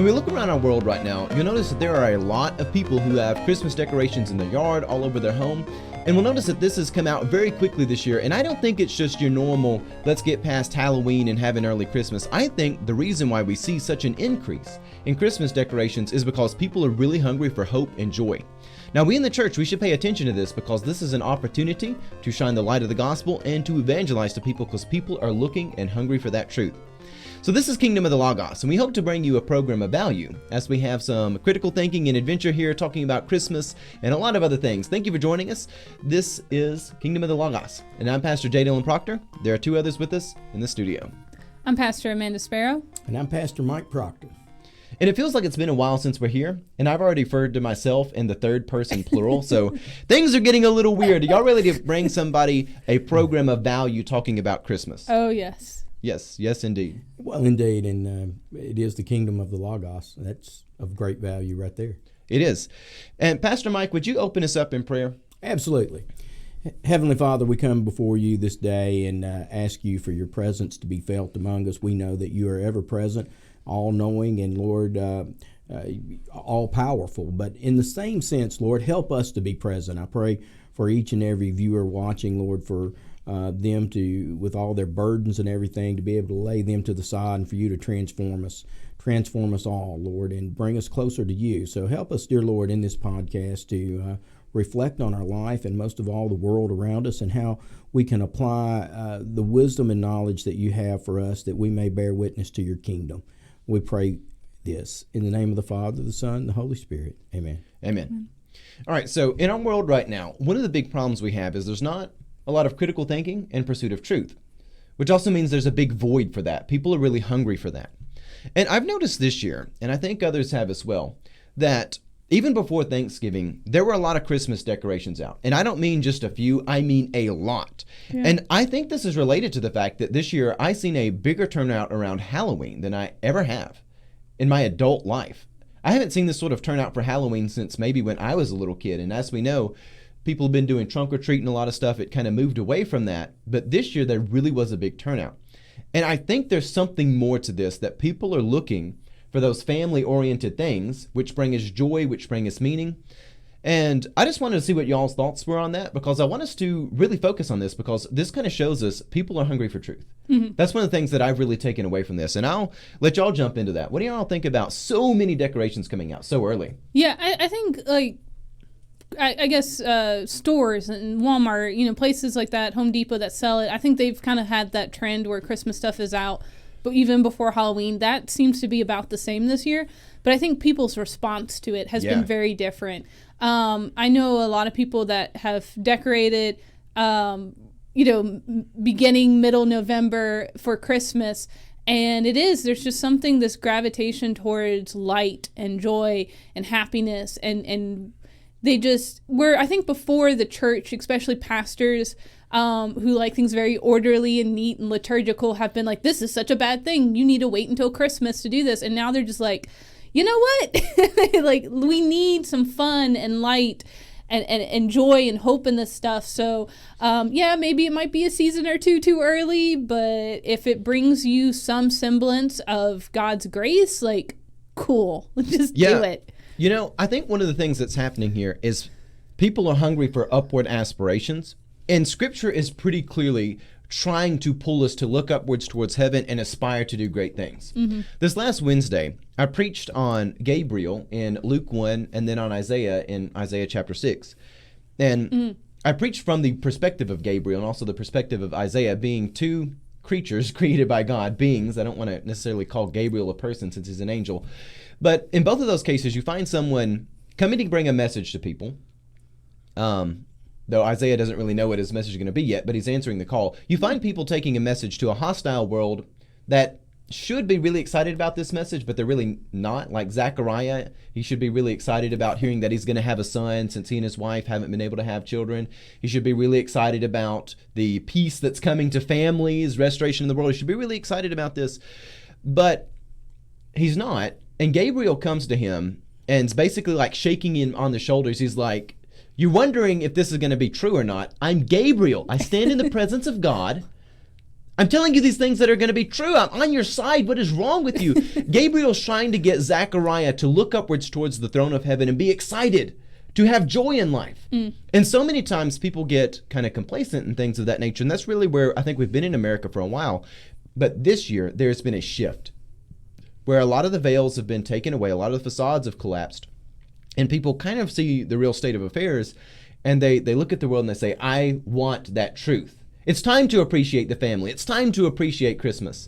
When we look around our world right now, you'll notice that there are a lot of people who have Christmas decorations in their yard, all over their home. And we'll notice that this has come out very quickly this year. And I don't think it's just your normal, let's get past Halloween and have an early Christmas. I think the reason why we see such an increase in Christmas decorations is because people are really hungry for hope and joy. Now, we in the church, we should pay attention to this because this is an opportunity to shine the light of the gospel and to evangelize to people because people are looking and hungry for that truth. So this is Kingdom of the Logos, and we hope to bring you a program of value as we have some critical thinking and adventure here talking about Christmas and a lot of other things. Thank you for joining us. This is Kingdom of the Logos, and I'm Pastor J. Dillon Proctor. There are two others with us in the studio. I'm Pastor Amanda Sparrow. And I'm Pastor Mike Proctor. And it feels like it's been a while since we're here, and I've already referred to myself in the third person plural, so things are getting a little weird. Are y'all ready to bring somebody a program of value talking about Christmas? Oh, yes. Yes, indeed. Well, indeed, and it is the Kingdom of the Logos. That's of great value right there. It is. And Pastor Mike, would you open us up in prayer? Absolutely. Heavenly Father, we come before you this day and ask you for your presence to be felt among us. We know that you are ever present, all-knowing, and Lord, all-powerful. But in the same sense, Lord, help us to be present. I pray for each and every viewer watching, Lord, for them to, with all their burdens and everything, to be able to lay them to the side and for you to transform us all, Lord, and bring us closer to you. So help us, dear Lord, in this podcast to reflect on our life and most of all the world around us and how we can apply the wisdom and knowledge that you have for us that we may bear witness to your kingdom. We pray this in the name of the Father, the Son, and the Holy Spirit. Amen. Amen. All right, so in our world right now, one of the big problems we have is there's not a lot of critical thinking and pursuit of truth, which also means there's a big void for that. People are really hungry for that. And I've noticed this year, and I think others have as well, that even before Thanksgiving, there were a lot of Christmas decorations out. And I don't mean just a few, I mean a lot. Yeah. And I think this is related to the fact that this year I've seen a bigger turnout around Halloween than I ever have in my adult life. I haven't seen this sort of turnout for Halloween since maybe when I was a little kid. And as we know, people have been doing trunk or treat and a lot of stuff. It kind of moved away from that. But this year, there really was a big turnout. And I think there's something more to this, that people are looking for those family-oriented things, which bring us joy, which bring us meaning. And I just wanted to see what y'all's thoughts were on that, because I want us to really focus on this, because this kind of shows us people are hungry for truth. Mm-hmm. That's one of the things that I've really taken away from this. And I'll let y'all jump into that. What do y'all think about so many decorations coming out so early? Yeah, I think, I guess stores and Walmart, places like that, Home Depot that sell it, I think they've kind of had that trend where Christmas stuff is out, but even before Halloween, that seems to be about the same this year. But I think people's response to it has been very different. I know a lot of people that have decorated, beginning, middle November for Christmas. And there's just something, this gravitation towards light and joy and happiness and they just were, I think before the church, especially pastors who like things very orderly and neat and liturgical, have been like, this is such a bad thing. You need to wait until Christmas to do this. And now they're just like, you know what? Like, we need some fun and light and joy and hope in this stuff. So, maybe it might be a season or two too early, but if it brings you some semblance of God's grace, like, cool. Just do it. I think one of the things that's happening here is people are hungry for upward aspirations, and Scripture is pretty clearly trying to pull us to look upwards towards heaven and aspire to do great things. Mm-hmm. This last Wednesday, I preached on Gabriel in Luke 1 and then on Isaiah in Isaiah chapter 6. And I preached from the perspective of Gabriel and also the perspective of Isaiah, being two creatures created by God, beings. I don't want to necessarily call Gabriel a person since he's an angel. But in both of those cases, you find someone coming to bring a message to people, though Isaiah doesn't really know what his message is going to be yet, but he's answering the call. You find people taking a message to a hostile world that should be really excited about this message, but they're really not. Like Zechariah, he should be really excited about hearing that he's going to have a son since he and his wife haven't been able to have children. He should be really excited about the peace that's coming to families, restoration in the world. He should be really excited about this, but he's not. And Gabriel comes to him and is basically like shaking him on the shoulders. He's like, you're wondering if this is going to be true or not. I'm Gabriel. I stand in the presence of God. I'm telling you these things that are going to be true. I'm on your side. What is wrong with you? Gabriel's trying to get Zechariah to look upwards towards the throne of heaven and be excited, to have joy in life. And so many times people get kind of complacent and things of that nature. And that's really where I think we've been in America for a while. But this year, there's been a shift where a lot of the veils have been taken away. A lot of the facades have collapsed. And people kind of see the real state of affairs. And they look at the world and they say, I want that truth. It's time to appreciate the family. It's time to appreciate Christmas.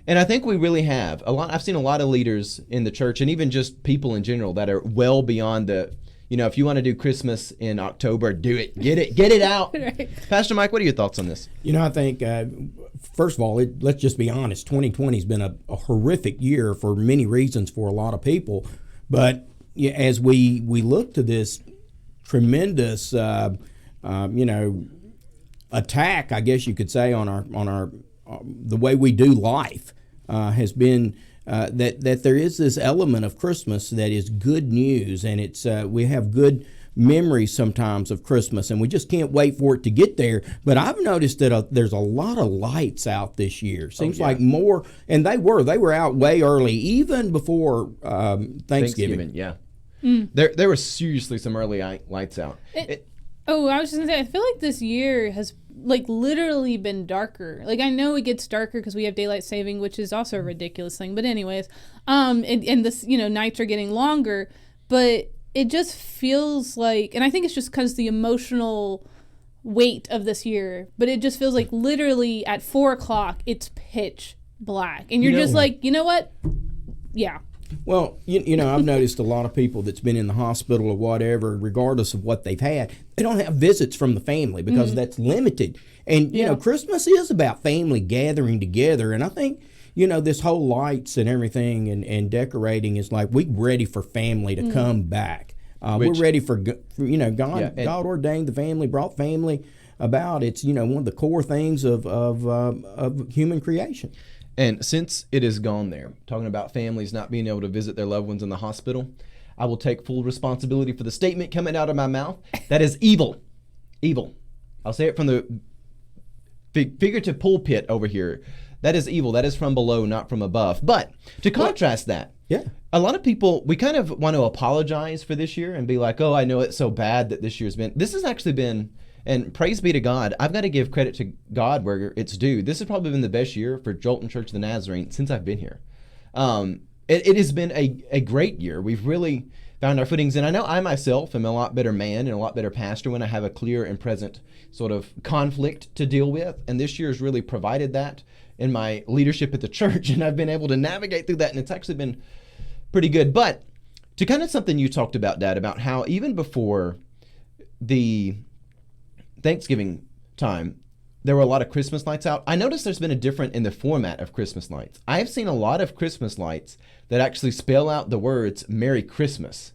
And I think we really have. I've seen a lot of leaders in the church and even just people in general that are well beyond the, if you want to do Christmas in October, do it. Get it out. Right. Pastor Mike, what are your thoughts on this? I think, first of all, let's just be honest. 2020 has been a horrific year for many reasons for a lot of people. But as we look to this tremendous, attack, I guess you could say, on our the way we do life, has been that there is this element of Christmas that is good news, and it's we have good memories sometimes of Christmas, and we just can't wait for it to get there. But I've noticed that there's a lot of lights out this year. Seems like more, and they were out way early, even before Thanksgiving. Yeah, there were seriously some early lights out. I was just gonna say, I feel like this year has literally been darker. I know it gets darker because we have daylight saving, which is also a ridiculous thing. But anyways, and this, nights are getting longer, but it just feels like, and I think it's just because the emotional weight of this year, but it just feels like literally at 4:00 it's pitch black, and you're just like, you know what? Yeah. Well, I've noticed a lot of people that's been in the hospital or whatever, regardless of what they've had, they don't have visits from the family because that's limited. And, Christmas is about family gathering together. And I think, this whole lights and everything and decorating is like we're ready for family to come back. We're ready for, God ordained the family, brought family about. It's, one of the core things of human creation. And since it is gone there, talking about families not being able to visit their loved ones in the hospital, I will take full responsibility for the statement coming out of my mouth. That is evil. Evil. I'll say it from the figurative pulpit over here. That is evil. That is from below, not from above. But to contrast that, a lot of people, we kind of want to apologize for this year and be like, oh, I know it's so bad that this year's been. This has actually been... And praise be to God, I've got to give credit to God where it's due. This has probably been the best year for Jolton Church of the Nazarene since I've been here. It has been a great year. We've really found our footings. And I know I myself am a lot better man and a lot better pastor when I have a clear and present sort of conflict to deal with. And this year has really provided that in my leadership at the church. And I've been able to navigate through that. And it's actually been pretty good. But to kind of something you talked about, Dad, about how even before the Thanksgiving time, there were a lot of Christmas lights out. I noticed there's been a difference in the format of Christmas lights. I have seen a lot of Christmas lights that actually spell out the words Merry Christmas.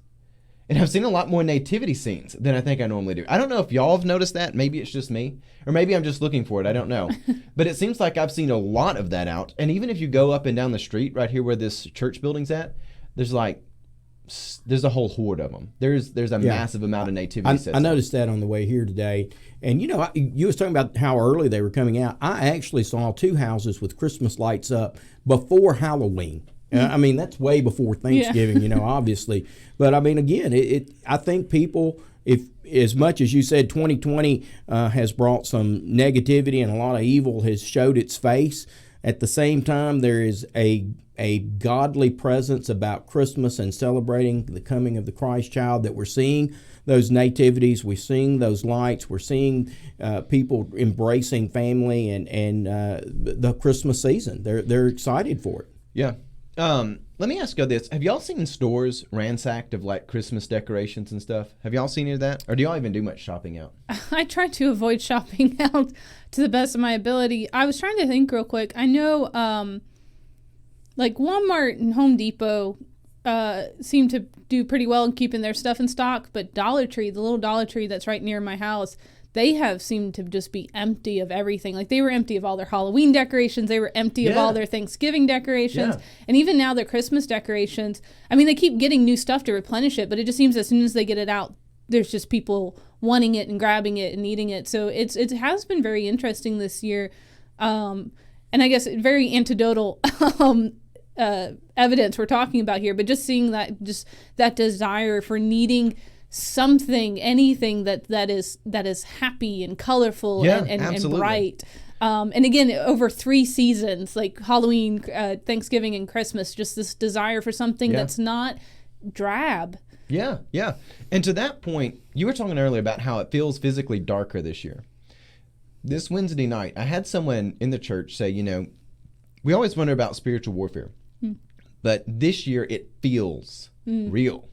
And I've seen a lot more nativity scenes than I think I normally do. I don't know if y'all have noticed that. Maybe it's just me. Or maybe I'm just looking for it. I don't know. But it seems like I've seen a lot of that out. And even if you go up and down the street right here where this church building's at, there's a whole horde of them. There's a massive amount of nativity sets. I noticed that on the way here today. And, you was talking about how early they were coming out. I actually saw 2 houses with Christmas lights up before Halloween. I mean, that's way before Thanksgiving, obviously. But, I mean, again, I think people, if as much as you said 2020 has brought some negativity and a lot of evil has showed its face, at the same time, there is a godly presence about Christmas and celebrating the coming of the Christ child that we're seeing those nativities, we're seeing those lights, we're seeing people embracing family and the Christmas season. They're excited for it. Yeah. Let me ask you this. Have y'all seen stores ransacked of Christmas decorations and stuff? Have y'all seen any of that? Or do y'all even do much shopping out? I try to avoid shopping out to the best of my ability. I was trying to think real quick. I know Walmart and Home Depot seem to do pretty well in keeping their stuff in stock, but Dollar Tree, the little Dollar Tree that's right near my house, they have seemed to just be empty of everything. They were empty of all their Halloween decorations. They were empty of all their Thanksgiving decorations. Yeah. And even now their Christmas decorations. I mean, they keep getting new stuff to replenish it, but it just seems as soon as they get it out, there's just people wanting it and grabbing it and eating it. So it has been very interesting this year. and I guess very anecdotal evidence we're talking about here, but just seeing that desire for needing something, anything that is happy and colorful and bright. And again, over 3 seasons, like Halloween, Thanksgiving, and Christmas, just this desire for something that's not drab. Yeah. And to that point, you were talking earlier about how it feels physically darker this year. This Wednesday night, I had someone in the church say, we always wonder about spiritual warfare, but this year it feels real.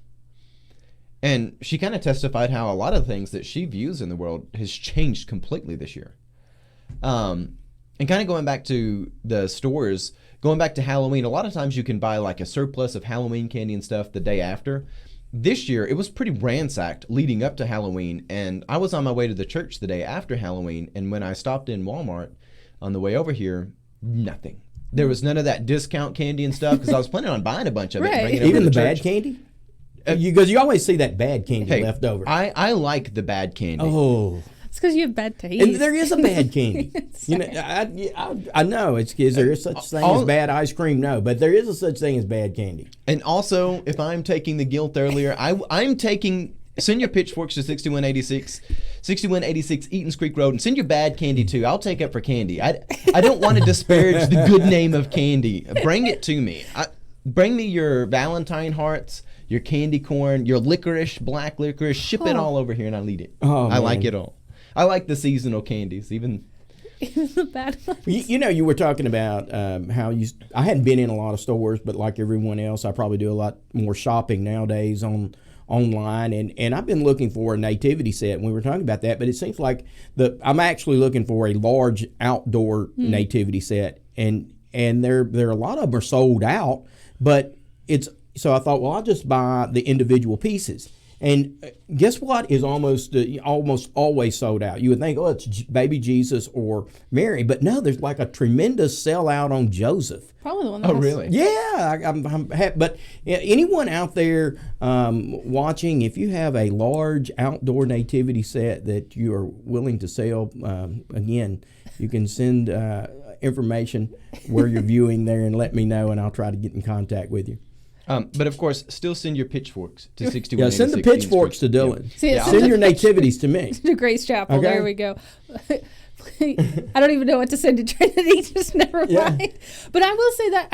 And she kind of testified how a lot of things that she views in the world has changed completely this year. And kind of going back to the stores, going back to Halloween, a lot of times you can buy like a surplus of Halloween candy and stuff the day after. This year, it was pretty ransacked leading up to Halloween, and I was on my way to the church the day after Halloween, and when I stopped in Walmart on the way over here, nothing. There was none of that discount candy and stuff, because I was planning on buying a bunch of it. And bringing it over Even to the church. bad candy? Because you always see that bad candy left over. I like the bad candy. Oh. It's because you have bad taste. And there is a bad candy. I know it's because there is such thing as bad ice cream. No, but there is a such thing as bad candy. And also, if I'm taking the guilt earlier, I'm taking. Send your pitchforks to 6186 Eaton's Creek Road, and send your bad candy too. I'll take up for candy. I don't want to disparage the good name of candy. Bring it to me. Bring me your Valentine hearts, your candy corn, your licorice, black licorice. Ship it all over here, and I'll eat it. I like it all. I like the seasonal candies, even the bad ones. You were talking about how I hadn't been in a lot of stores, but like everyone else, I probably do a lot more shopping nowadays online, and I've been looking for a nativity set, and we were talking about that, but it seems like I'm actually looking for a large outdoor nativity set, and there a lot of them are sold out, but so I thought, well, I'll just buy the individual pieces. And guess what is almost always sold out? You would think, it's baby Jesus or Mary, but no, there's like a tremendous sellout on Joseph. Probably the one. Oh, really? Yeah, I'm happy. But anyone out there watching, if you have a large outdoor nativity set that you are willing to sell, again, you can send information where you're viewing there and let me know, and I'll try to get in contact with you. But of course, still send your pitchforks to 6186. Yeah, send the pitchforks to Dylan. Yeah. Send your nativities to me. To Grace Chapel. Okay. There we go. I don't even know what to send to Trinity. Just never mind. But I will say that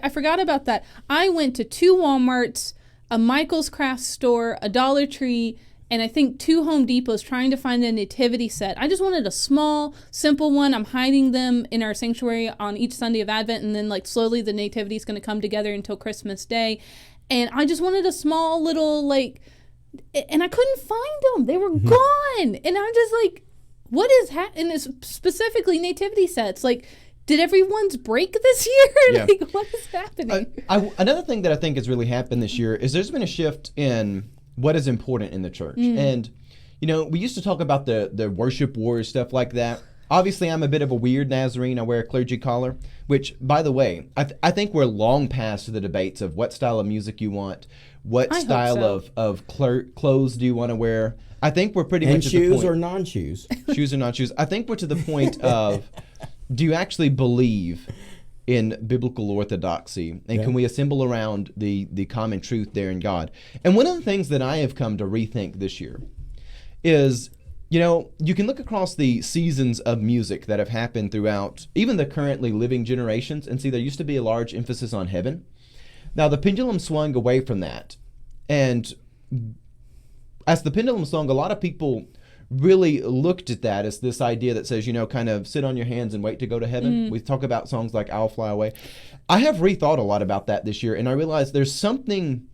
I forgot about that. I went to 2 Walmarts, a Michael's Craft Store, a Dollar Tree, and I think 2 Home Depots trying to find a nativity set. I just wanted a small, simple one. I'm hiding them in our sanctuary on each Sunday of Advent, and then slowly the nativity is going to come together until Christmas Day. And I just wanted a small little and I couldn't find them. They were gone. And I'm just like, what is happening? Specifically nativity sets. Did everyone's break this year? Yeah. What is happening? Another thing that I think has really happened this year is there's been a shift in what is important in the church. And, we used to talk about the worship wars, stuff like that. Obviously, I'm a bit of a weird Nazarene. I wear a clergy collar, which, by the way, I think we're long past the debates of what style of music you want, what style of clothes do you want to wear. I think we're pretty much at the point. And shoes or non-shoes. Shoes or non-shoes. I think we're to the point of, do you actually believe in biblical orthodoxy, and can we assemble around the common truth there in God? And one of the things that I have come to rethink this year is, you can look across the seasons of music that have happened throughout even the currently living generations and see there used to be a large emphasis on heaven. Now the pendulum swung away from that, and as the pendulum swung, a lot of people really looked at that as this idea that says, kind of sit on your hands and wait to go to heaven. We talk about songs like I'll Fly Away. I have rethought a lot about that this year, and I realized there's something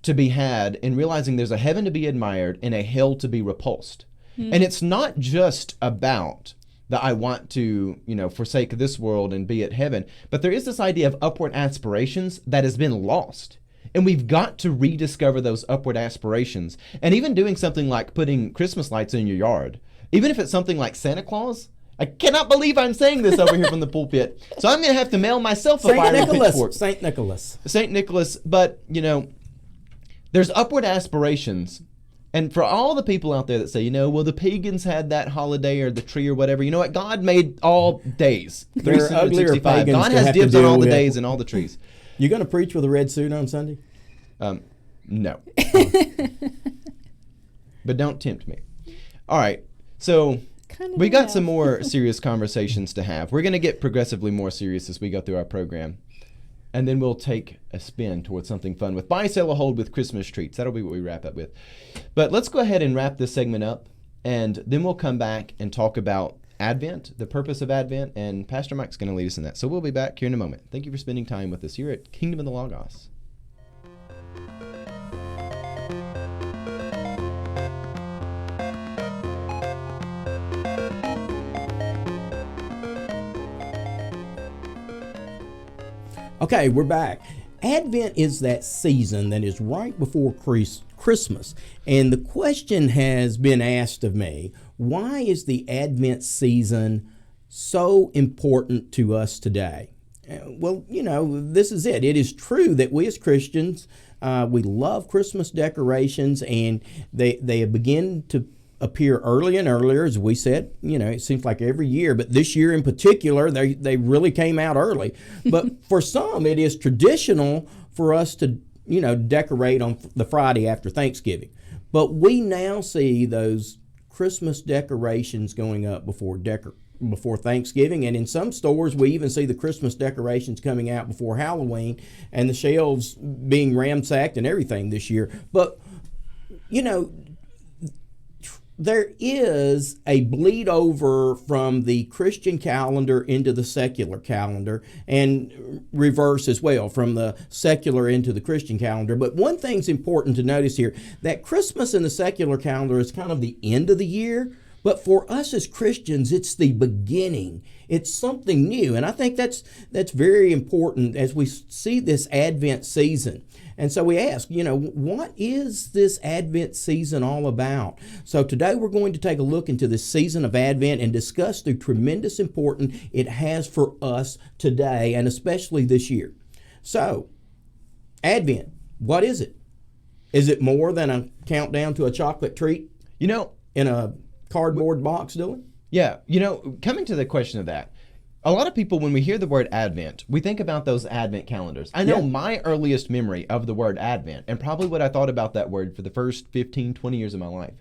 to be had in realizing there's a heaven to be admired and a hell to be repulsed. And it's not just about that I want to, forsake this world and be at heaven, but there is this idea of upward aspirations that has been lost. And we've got to rediscover those upward aspirations. And even doing something like putting Christmas lights in your yard, even if it's something like Santa Claus. I cannot believe I'm saying this over here from the pulpit. So I'm going to have to mail myself a fiery pitchfork. Saint Nicholas. St. Nicholas. But, there's upward aspirations And for all the people out there that say, well, the pagans had that holiday or the tree or whatever, you know what? God made all days. There are uglier 365. pagans God to has have to dibs on all deal the with. days and all the trees. You going to preach with a red suit on Sunday? No. But don't tempt me. All right. So we got some more serious conversations to have. We're going to get progressively more serious as we go through our program. And then we'll take a spin towards something fun with Buy, Sell, or Hold with Christmas treats. That'll be what we wrap up with. But let's go ahead and wrap this segment up. And then we'll come back and talk about Advent, the purpose of Advent. And Pastor Mike's going to lead us in that. So we'll be back here in a moment. Thank you for spending time with us here at Kingdom of the Logos. Okay, we're back. Advent is that season that is right before Christmas. And the question has been asked of me, why is the Advent season so important to us today? Well, this is it. It is true that we as Christians, we love Christmas decorations, and they begin to appear early and earlier, as we said. It seems like every year, but this year in particular, they really came out early. But for some, it is traditional for us to, decorate on the Friday after Thanksgiving. But we now see those Christmas decorations going up before Thanksgiving, and in some stores we even see the Christmas decorations coming out before Halloween, and the shelves being ransacked and everything this year. But there is a bleed over from the Christian calendar into the secular calendar, and reverse as well, from the secular into the Christian calendar. But one thing's important to notice here, that Christmas in the secular calendar is kind of the end of the year, but for us as Christians, it's the beginning. It's something new, and I think that's very important as we see this Advent season. And so we ask, what is this Advent season all about? So today we're going to take a look into this season of Advent and discuss the tremendous importance it has for us today, and especially this year. So, Advent, what is it? Is it more than a countdown to a chocolate treat? In a cardboard box, Dylan? Yeah, coming to the question of that, a lot of people, when we hear the word Advent, we think about those Advent calendars. I know my earliest memory of the word Advent, and probably what I thought about that word for the first 15, 20 years of my life.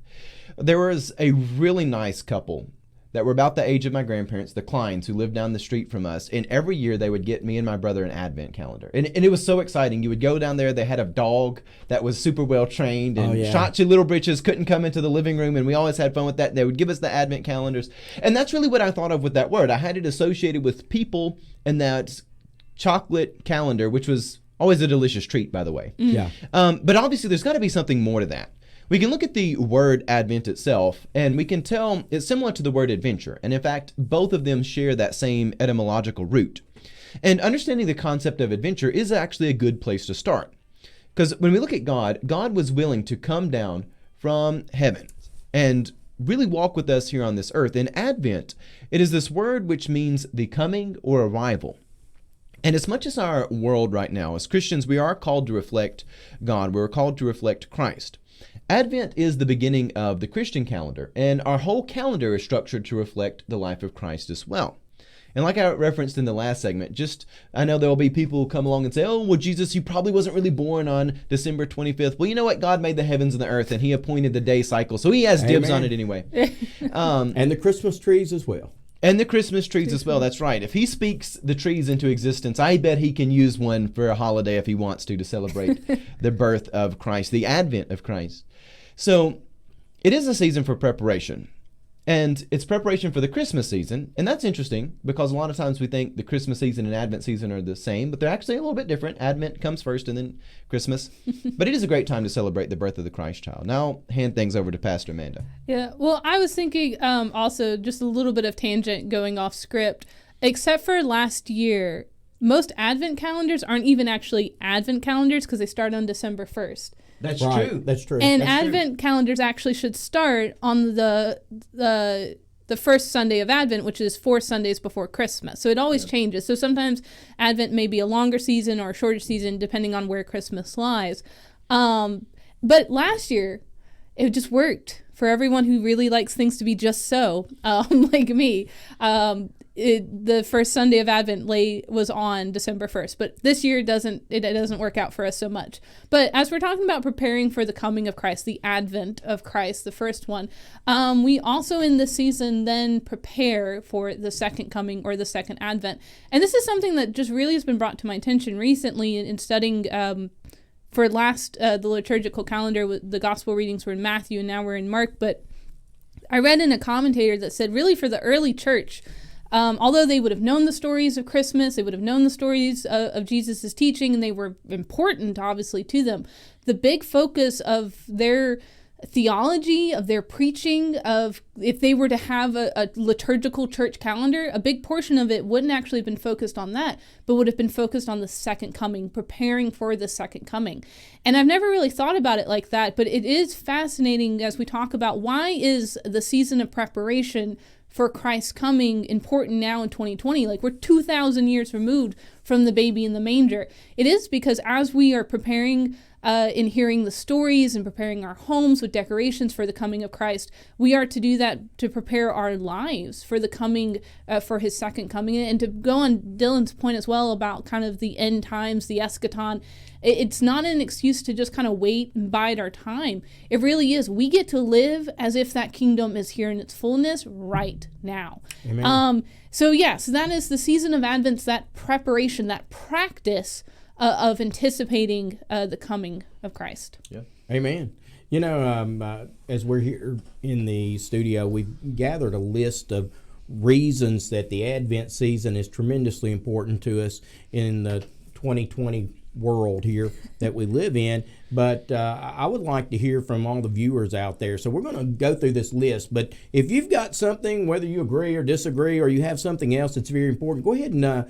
There was a really nice couple that were about the age of my grandparents, the Kleins, who lived down the street from us. And every year they would get me and my brother an Advent calendar. And it was so exciting. You would go down there. They had a dog that was super well trained. And Shotzi Little Britches couldn't come into the living room. And we always had fun with that. They would give us the Advent calendars. And that's really what I thought of with that word. I had it associated with people and that chocolate calendar, which was always a delicious treat, by the way. Yeah. But obviously there's got to be something more to that. We can look at the word Advent itself, and we can tell it's similar to the word adventure. And in fact, both of them share that same etymological root. And understanding the concept of adventure is actually a good place to start. Because when we look at God, God was willing to come down from heaven and really walk with us here on this earth. In Advent, it is this word which means the coming or arrival. And as much as our world right now, as Christians, we are called to reflect God. We're called to reflect Christ. Advent is the beginning of the Christian calendar, and our whole calendar is structured to reflect the life of Christ as well. And like I referenced in the last segment, I know there will be people who come along and say, oh, well, Jesus, you probably wasn't really born on December 25th. Well, you know what? God made the heavens and the earth, and he appointed the day cycle, so he has dibs on it anyway. And the Christmas trees as well. And the Christmas trees as well, that's right. If he speaks the trees into existence, I bet he can use one for a holiday if he wants to celebrate the birth of Christ, the advent of Christ. So it is a season for preparation. And it's preparation for the Christmas season. And that's interesting because a lot of times we think the Christmas season and Advent season are the same, but they're actually a little bit different. Advent comes first and then Christmas. But it is a great time to celebrate the birth of the Christ child. Now I'll hand things over to Pastor Amanda. Yeah, well, I was thinking also just a little bit of tangent going off script. Except for last year, most Advent calendars aren't even actually Advent calendars because they start on December 1st. That's true. That's true. And That's Advent calendars actually should start on the first Sunday of Advent, which is 4 Sundays before Christmas. So it always changes. So sometimes Advent may be a longer season or a shorter season, depending on where Christmas lies. But last year, it just worked for everyone who really likes things to be just so, like me. The first Sunday of Advent was on December 1st, but this year it doesn't work out for us so much. But as we're talking about preparing for the coming of Christ, the advent of Christ, the first one, we also in this season then prepare for the second coming or the second advent. And this is something that just really has been brought to my attention recently in studying for the liturgical calendar. The gospel readings were in Matthew and now we're in Mark, but I read in a commentator that said really for the early church, although they would have known the stories of Christmas, they would have known the stories of Jesus' teaching, and they were important, obviously, to them. The big focus of their theology, of their preaching, of if they were to have a liturgical church calendar, a big portion of it wouldn't actually have been focused on that, but would have been focused on the second coming, preparing for the second coming. And I've never really thought about it like that, but it is fascinating as we talk about why is the season of preparation for Christ's coming important now in 2020. Like we're 2,000 years removed from the baby in the manger. It is because as we are preparing in hearing the stories and preparing our homes with decorations for the coming of Christ, we are to do that to prepare our lives for the coming, for his second coming. And to go on Dylan's point as well about kind of the end times, the eschaton, it's not an excuse to just kind of wait and bide our time. It really is. We get to live as if that kingdom is here in its fullness right now. Amen. So that is the season of Advent, that preparation, that practice of anticipating the coming of Christ. Yeah. Amen. You know, as we're here in the studio, we've gathered a list of reasons that the Advent season is tremendously important to us in the 2020 world here that we live in. But I would like to hear from all the viewers out there. So we're going to go through this list. But if you've got something, whether you agree or disagree, or you have something else that's very important, go ahead and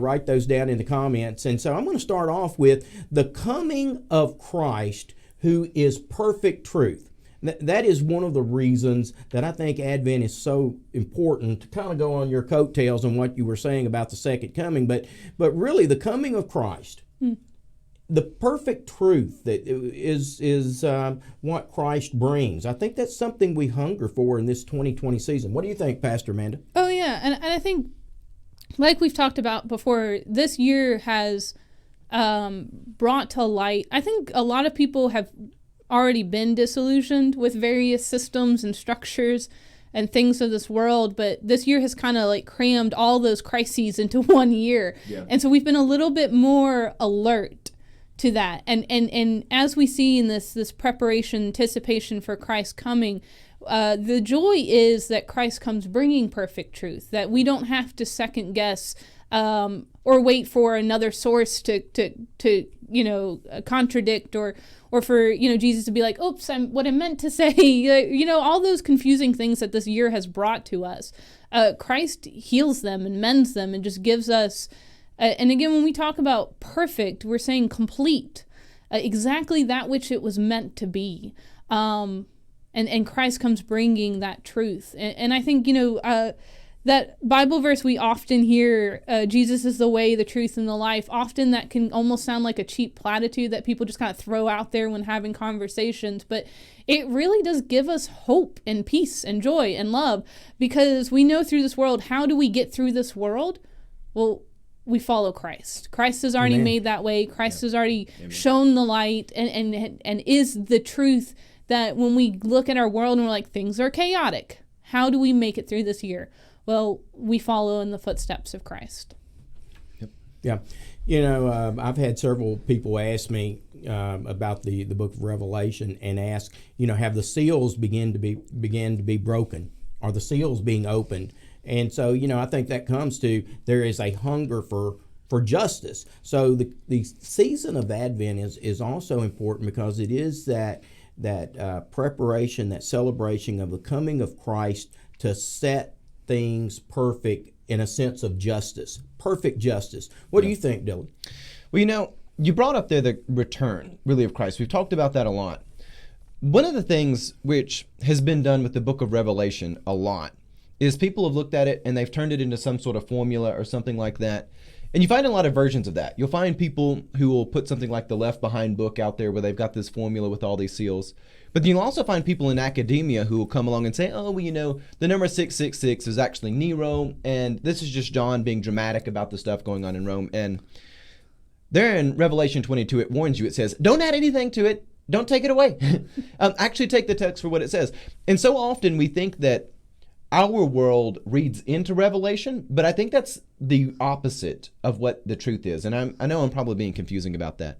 write those down in the comments. And so I'm going to start off with the coming of Christ, who is perfect truth. That is one of the reasons that I think Advent is so important, to kind of go on your coattails on what you were saying about the second coming. But really, the coming of Christ, the perfect truth that is what Christ brings. I think that's something we hunger for in this 2020 season. What do you think, Pastor Amanda? Oh, yeah. And I think, like we've talked about before, this year has brought to light, I think a lot of people have already been disillusioned with various systems and structures and things of this world, but this year has kind of like crammed all those crises into 1 year. Yeah. And so we've been a little bit more alert to that. And as we see in this preparation, anticipation for Christ coming, the joy is that Christ comes bringing perfect truth, that we don't have to second guess or wait for another source to contradict or for, Jesus to be like, oops, what I meant to say, all those confusing things that this year has brought to us. Christ heals them and mends them and just gives us, and again, when we talk about perfect, we're saying complete, exactly that which it was meant to be. And Christ comes bringing that truth. And I think, that Bible verse we often hear, Jesus is the way, the truth, and the life. Often that can almost sound like a cheap platitude that people just kind of throw out there when having conversations. But it really does give us hope and peace and joy and love, because we know through this world, how do we get through this world? Well, we follow Christ. Christ has already made that way. Christ has already shown the light and is the truth, that when we look at our world and we're like, things are chaotic, how do we make it through this year? Well, we follow in the footsteps of Christ. Yep. Yeah. I've had several people ask me about the book of Revelation and ask, have the seals began to be broken? Are the seals being opened? And so, I think that comes to, there is a hunger for justice. So the season of Advent is also important, because it is that preparation, that celebration of the coming of Christ to set things perfect in a sense of justice, perfect justice. What do you think, Dylan? Well, you brought up there the return, really, of Christ. We've talked about that a lot. One of the things which has been done with the book of Revelation a lot is people have looked at it and they've turned it into some sort of formula or something like that. And you find a lot of versions of that. You'll find people who will put something like the Left Behind book out there where they've got this formula with all these seals. But then you'll also find people in academia who will come along and say, oh, well, the number 666 is actually Nero, and this is just John being dramatic about the stuff going on in Rome. And there in Revelation 22, it warns you. It says, don't add anything to it. Don't take it away. Actually take the text for what it says. And so often we think that our world reads into Revelation, but I think that's the opposite of what the truth is. And I know I'm probably being confusing about that.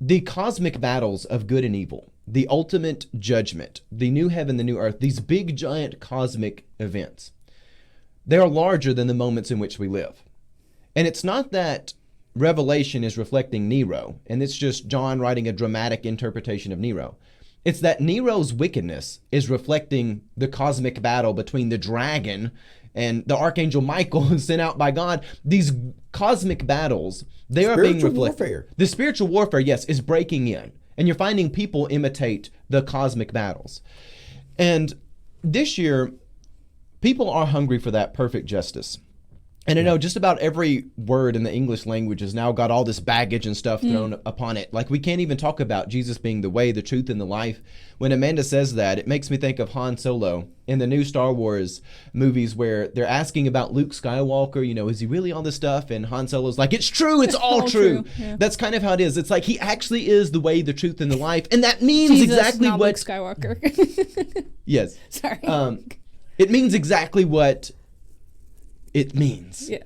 The cosmic battles of good and evil, the ultimate judgment, the new heaven, the new earth, these big, giant cosmic events, they are larger than the moments in which we live. And it's not that Revelation is reflecting Nero, and it's just John writing a dramatic interpretation of Nero. It's that Nero's wickedness is reflecting the cosmic battle between the dragon and the archangel Michael sent out by God. These cosmic battles, they are being reflected. Warfare. The spiritual warfare, yes, is breaking in. And you're finding people imitate the cosmic battles. And this year, people are hungry for that perfect justice. And I know just about every word in the English language has now got all this baggage and stuff thrown upon it. Like, we can't even talk about Jesus being the way, the truth, and the life. When Amanda says that, it makes me think of Han Solo in the new Star Wars movies where they're asking about Luke Skywalker, is he really all this stuff? And Han Solo's like, it's true, it's all true. Yeah. That's kind of how it is. It's like he actually is the way, the truth, and the life. And that means Jesus, exactly not what... Luke Skywalker. Yes. Sorry. It means exactly what it means. Yeah.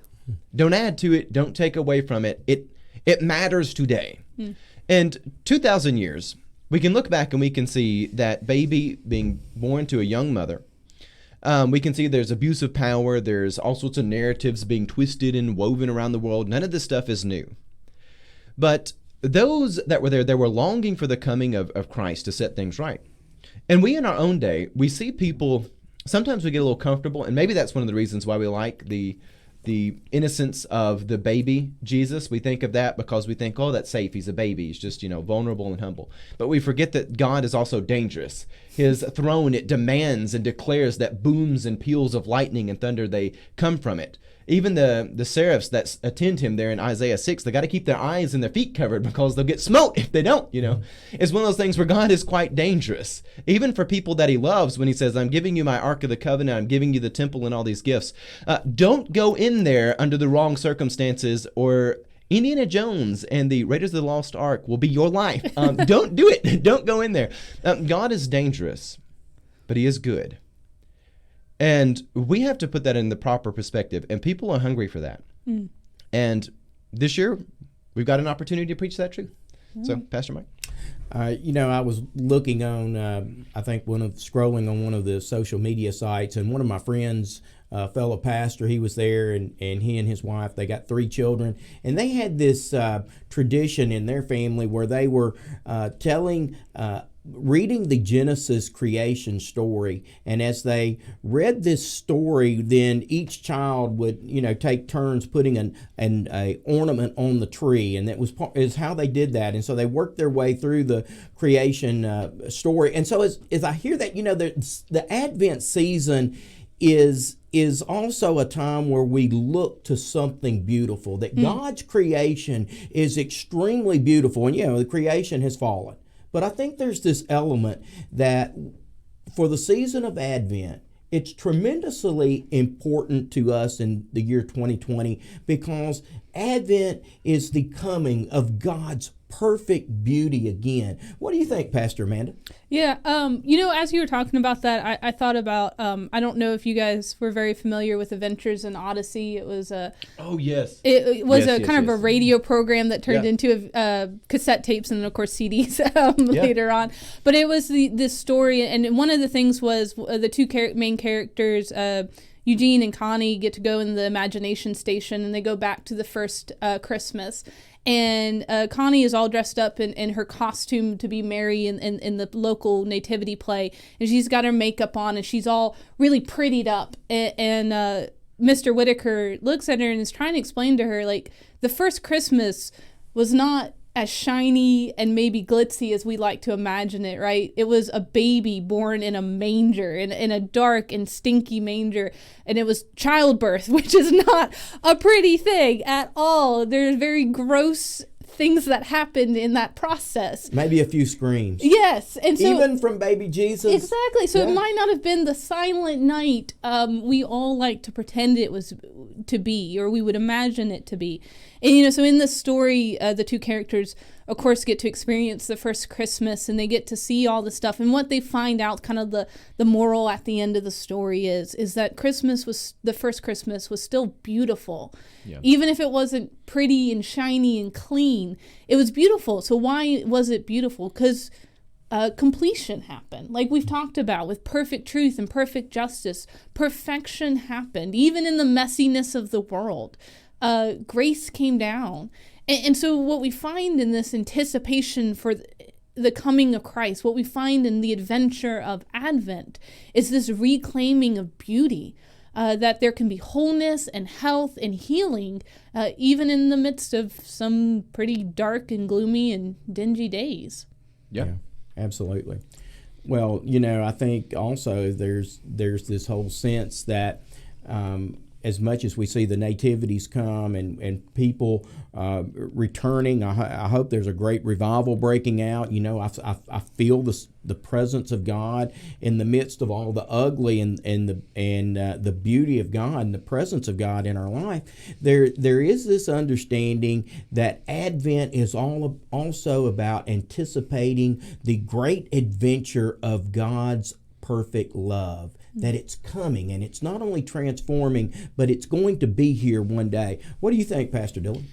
Don't add to it. Don't take away from it. It matters today. And 2,000 years, we can look back and we can see that baby being born to a young mother. We can see there's abuse of power. There's all sorts of narratives being twisted and woven around the world. None of this stuff is new. But those that were there, they were longing for the coming of Christ to set things right. And we in our own day, we see people... Sometimes we get a little comfortable, and maybe that's one of the reasons why we like the innocence of the baby Jesus. We think of that because we think, oh, that's safe. He's a baby. He's just, vulnerable and humble. But we forget that God is also dangerous. His throne, it demands and declares that booms and peals of lightning and thunder, they come from it. Even the seraphs that attend him there in Isaiah 6, they got to keep their eyes and their feet covered because they'll get smote if they don't, It's one of those things where God is quite dangerous. Even for people that he loves, when he says, I'm giving you my Ark of the Covenant, I'm giving you the temple and all these gifts. Don't go in there under the wrong circumstances, or Indiana Jones and the Raiders of the Lost Ark will be your life. Don't do it. Don't go in there. God is dangerous, but he is good. And we have to put that in the proper perspective, and people are hungry for that. And this year, we've got an opportunity to preach that truth. So, Pastor Mike. I was looking on, scrolling on one of the social media sites, and one of my friends, fellow pastor, he was there, and he and his wife, they got 3 children, and they had this tradition in their family where they were reading the Genesis creation story, and as they read this story, then each child would, take turns putting an ornament on the tree, and that is how they did that. And so they worked their way through the creation story. And so as I hear that, the Advent season is also a time where we look to something beautiful, that God's creation is extremely beautiful, and the creation has fallen. But I think there's this element that for the season of Advent, it's tremendously important to us in the year 2020 because Advent is the coming of God's perfect beauty again. What do you think, Pastor Amanda? Yeah, as you were talking about that, I thought about, I don't know if you guys were very familiar with Adventures in Odyssey. It was oh, yes. It was kind of a radio program that turned into cassette tapes and then, of course, CDs later on. But it was this story, and one of the things was the 2 main characters, Eugene and Connie, get to go in the imagination station, and they go back to the first Christmas. And Connie is all dressed up in her costume to be Mary in the local nativity play. And she's got her makeup on, and she's all really prettied up. And Mr. Whitaker looks at her and is trying to explain to her, like, the first Christmas was not as shiny and maybe glitzy as we like to imagine it, right? It was a baby born in a manger, in a dark and stinky manger, and it was childbirth, which is not a pretty thing at all. There's very gross things that happened in that process. Maybe a few screams. Yes. And so, even from baby Jesus. Exactly. So it might not have been the silent night we all like to pretend it was to be, or we would imagine it to be. And, so in this story, the two characters, of course, get to experience the first Christmas, and they get to see all the stuff. And what they find out, kind of the moral at the end of the story is that the first Christmas was still beautiful. Yeah. Even if it wasn't pretty and shiny and clean, it was beautiful. So why was it beautiful? Because completion happened, like we've talked about, with perfect truth and perfect justice. Perfection happened, even in the messiness of the world. Grace came down. And so what we find in this anticipation for the coming of Christ, what we find in the adventure of Advent, is this reclaiming of beauty, that there can be wholeness and health and healing, even in the midst of some pretty dark and gloomy and dingy days. Yeah, absolutely. Well, I think also there's this whole sense that as much as we see the nativities come and people returning, I hope there's a great revival breaking out. I feel the presence of God in the midst of all the ugly and the beauty of God and the presence of God in our life. There is this understanding that Advent is also about anticipating the great adventure of God's perfect love, that it's coming, and it's not only transforming, but it's going to be here one day. What do you think, Pastor Dylan?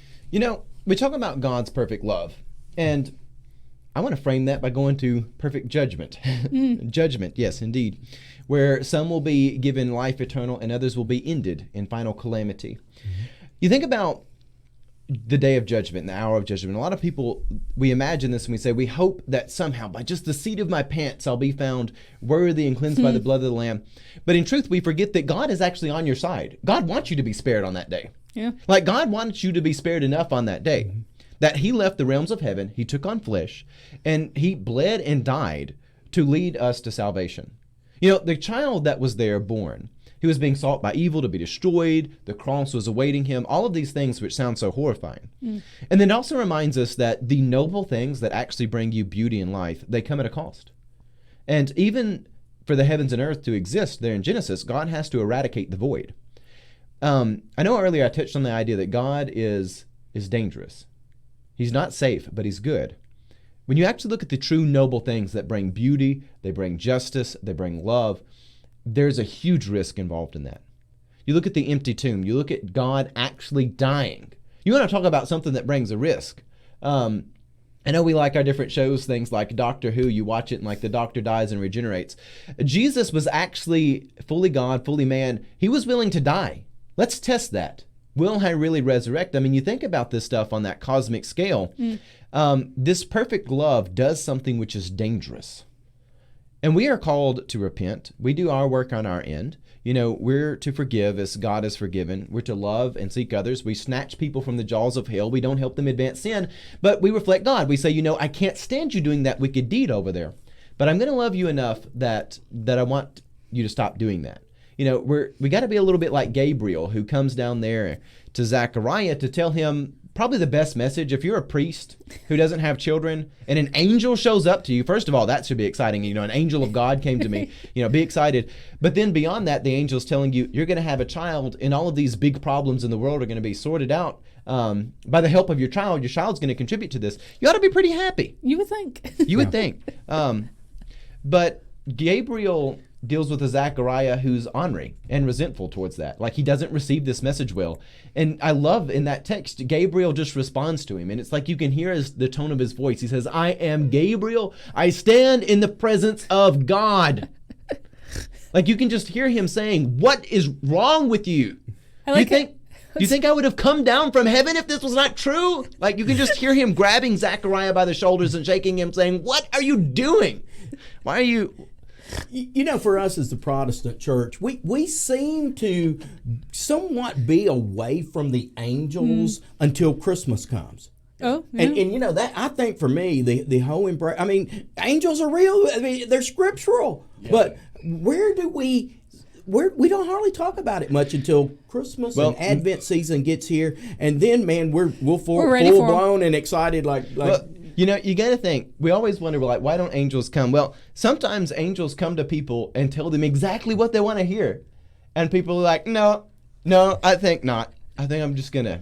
We talk about God's perfect love, and I want to frame that by going to perfect judgment. Judgment, yes, indeed, where some will be given life eternal and others will be ended in final calamity. Mm-hmm. You think about the day of judgment, the hour of judgment. A lot of people, we imagine this and we say, we hope that somehow by just the seat of my pants I'll be found worthy and cleansed by the blood of the Lamb. But in truth, we forget that God is actually on your side. God wants you to be spared on that day. Yeah. Like God wants you to be spared enough on that day that he left the realms of heaven, he took on flesh, and he bled and died to lead us to salvation. The child that was there born, he was being sought by evil to be destroyed. The cross was awaiting him. All of these things which sound so horrifying. And then it also reminds us that the noble things that actually bring you beauty in life, they come at a cost. And even for the heavens and earth to exist there in Genesis, God has to eradicate the void. I know earlier I touched on the idea that God is dangerous. He's not safe, but he's good. When you actually look at the true noble things that bring beauty, they bring justice, they bring love, there's a huge risk involved in that. You look at the empty tomb. You look at God actually dying. You want to talk about something that brings a risk. I know we like our different shows, things like Doctor Who. You watch it and like the doctor dies and regenerates. Jesus was actually fully God, fully man. He was willing to die. Let's test that. Will he really resurrect? I mean, you think about this stuff on that cosmic scale. This perfect love does something which is dangerous. And we are called to repent. We do our work on our end. We're to forgive as God has forgiven. We're to love and seek others. We snatch people from the jaws of hell. We don't help them advance sin, but we reflect God. We say, I can't stand you doing that wicked deed over there, but I'm going to love you enough that I want you to stop doing that. We got to be a little bit like Gabriel, who comes down there to Zechariah to tell him probably the best message. If you're a priest who doesn't have children and an angel shows up to you, first of all, that should be exciting. An angel of God came to me, be excited. But then beyond that, the angel's telling you, you're going to have a child and all of these big problems in the world are going to be sorted out by the help of your child. Your child's going to contribute to this. You ought to be pretty happy. You would think. You would think. But Gabriel deals with a Zechariah who's ornery and resentful towards that. Like he doesn't receive this message well. And I love in that text, Gabriel just responds to him. And it's like you can hear the tone of his voice. He says, I am Gabriel. I stand in the presence of God. Like you can just hear him saying, what is wrong with you? Do you think I would have come down from heaven if this was not true? Like you can just hear him grabbing Zechariah by the shoulders and shaking him saying, what are you doing? Why are you... For us as the Protestant church, we seem to somewhat be away from the angels until Christmas comes. Oh, yeah. And you know that I think for me the whole embrace. I mean, angels are real. I mean, they're scriptural. Yeah. But where we don't hardly talk about it much until Christmas and Advent season gets here, and then man, we're full blown and excited like. Well, you know, you got to think. We always wonder, like, why don't angels come? Well, sometimes angels come to people and tell them exactly what they want to hear, and people are like, no, I think not. I think I'm just gonna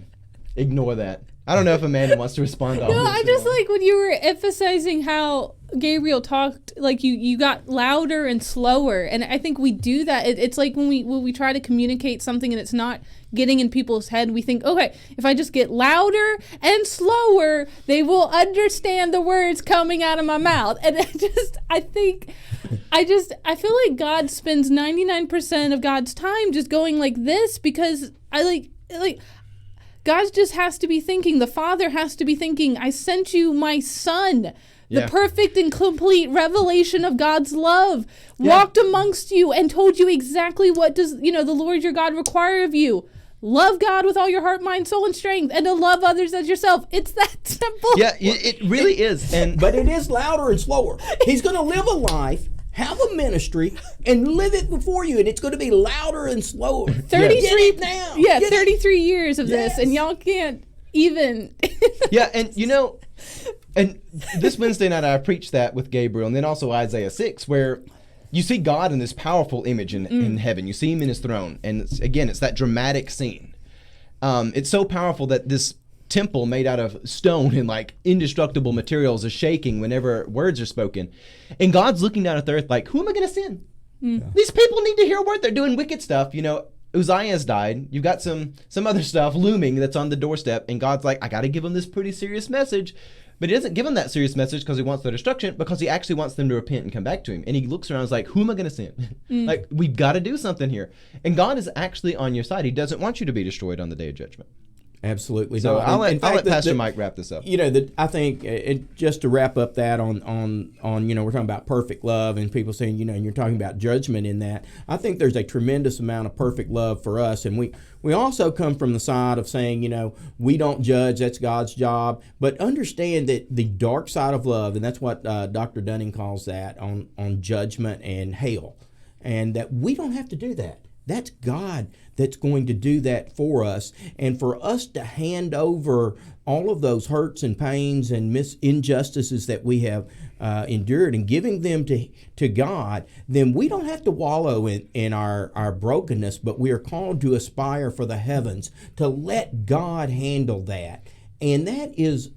ignore that. I don't know if Amanda wants to respond to all No, this. I just like when you were emphasizing how Gabriel talked, like you got louder and slower, and I think we do that. It's like when we try to communicate something and it's not getting in people's head, we think, okay, if I just get louder and slower, they will understand the words coming out of my mouth. And I feel like God spends 99% of God's time just going like this, because I like God just has to be thinking, the Father has to be thinking, I sent you my Son, the perfect and complete revelation of God's love, walked amongst you and told you exactly what does, the Lord your God require of you. Love God with all your heart, mind, soul, and strength, and to love others as yourself. It's that simple. Yeah, it really is. But it is louder and slower. He's going to live a life, have a ministry, and live it before you, and it's going to be louder and slower. 33 now. Yeah, 33 years of this, and y'all can't even. Yeah, and and this Wednesday night I preached that with Gabriel, and then also Isaiah 6, where you see God in this powerful image in heaven. You see him in his throne, and it's that dramatic scene. It's so powerful that this temple made out of stone and like indestructible materials is shaking whenever words are spoken. And God's looking down at the earth like, who am I going to send? These people need to hear a word. They're doing wicked stuff. Uzziah's died. You've got some other stuff looming that's on the doorstep. And God's like, I got to give them this pretty serious message. But he doesn't give them that serious message because he wants their destruction, because he actually wants them to repent and come back to him. And he looks around and is like, who am I going to send? Like, we've got to do something here. And God is actually on your side. He doesn't want you to be destroyed on the day of judgment. Absolutely. So not. I'll let Pastor Mike wrap this up. I think just to wrap up that on we're talking about perfect love and people saying, and you're talking about judgment in that. I think there's a tremendous amount of perfect love for us, and we also come from the side of saying, we don't judge, that's God's job, but understand that the dark side of love, and that's what Dr. Dunning calls that on judgment and hell, and that we don't have to do that. That's God that's going to do that for us. And for us to hand over all of those hurts and pains and injustices that we have endured and giving them to God, then we don't have to wallow in our brokenness, but we are called to aspire for the heavens, to let God handle that. And that is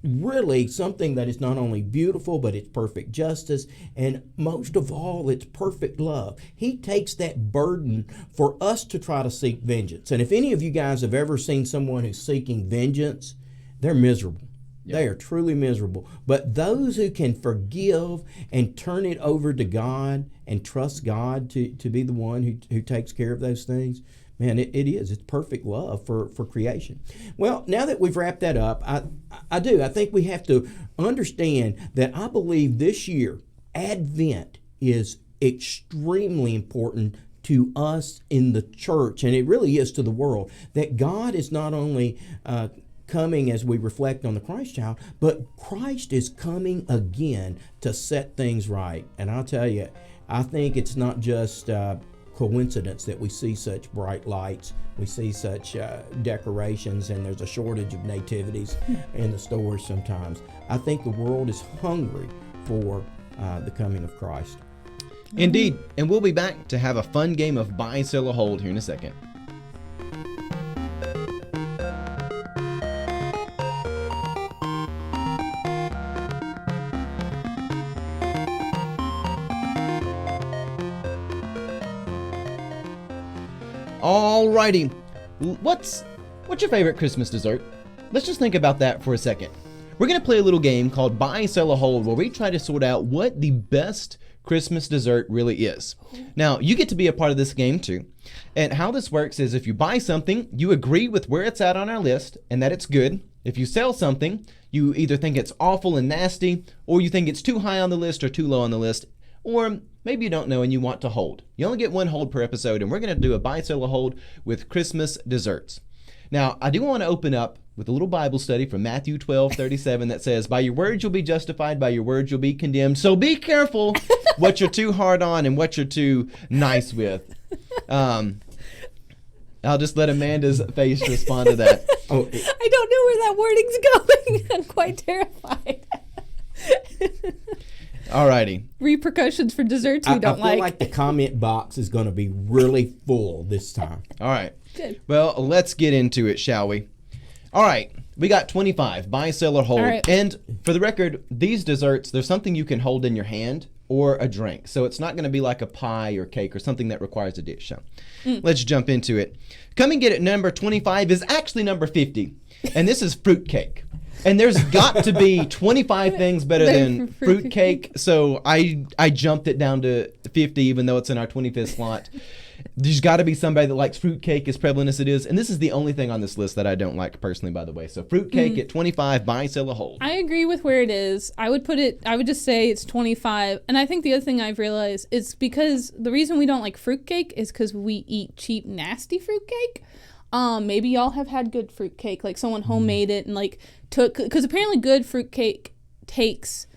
really something that is not only beautiful, but it's perfect justice, and most of all, it's perfect love. He takes that burden for us to try to seek vengeance. And if any of you guys have ever seen someone who's seeking vengeance, they're miserable. Yep. They are truly miserable. But those who can forgive and turn it over to God and trust God to be the one who takes care of those things, man, it is. It's perfect love for creation. Well, now that we've wrapped that up, I think we have to understand that I believe this year, Advent is extremely important to us in the church, and it really is to the world, that God is not only coming as we reflect on the Christ child, but Christ is coming again to set things right. And I'll tell you, I think it's not just coincidence that we see such bright lights, we see such decorations, and there's a shortage of nativities in the stores sometimes. I think the world is hungry for the coming of Christ. Indeed, and we'll be back to have a fun game of buy, sell, or hold here in a second. Alrighty, what's your favorite Christmas dessert? Let's just think about that for a second. We're going to play a little game called Buy, Sell, or Hold, where we try to sort out what the best Christmas dessert really is. Now, you get to be a part of this game too. And how this works is if you buy something, you agree with where it's at on our list and that it's good. If you sell something, you either think it's awful and nasty, or you think it's too high on the list or too low on the list, or maybe you don't know and you want to hold. You only get one hold per episode, and we're going to do a buy, sell, or hold with Christmas desserts. Now, I do want to open up with a little Bible study from Matthew 12:37 that says, by your words you'll be justified, by your words you'll be condemned. So be careful what you're too hard on and what you're too nice with. I'll just let Amanda's face respond to that. Oh, I don't know where that wording's going. I'm quite terrified. Alrighty. Repercussions for desserts we don't I feel like the comment box is going to be really full this time. All right. Good. Well, let's get into it, shall we? All right. We got 25. Buy, sell, or hold. All right. And for the record, these desserts, there's something you can hold in your hand or a drink. So it's not going to be like a pie or cake or something that requires a dish. So let's jump into it. Coming in at number 25 is actually number 50. And this is fruitcake. And there's got to be 25 things better than fruitcake. So I jumped it down to 50, even though it's in our 25th slot. There's got to be somebody that likes fruitcake as prevalent as it is. And this is the only thing on this list that I don't like personally, by the way. So fruitcake at 25, buy, sell, or hold. I agree with where it is. I would just say it's 25. And I think the other thing I've realized is because the reason we don't like fruitcake is because we eat cheap, nasty fruitcake. Maybe y'all have had good fruitcake, like someone homemade it and like because apparently good fruitcake takes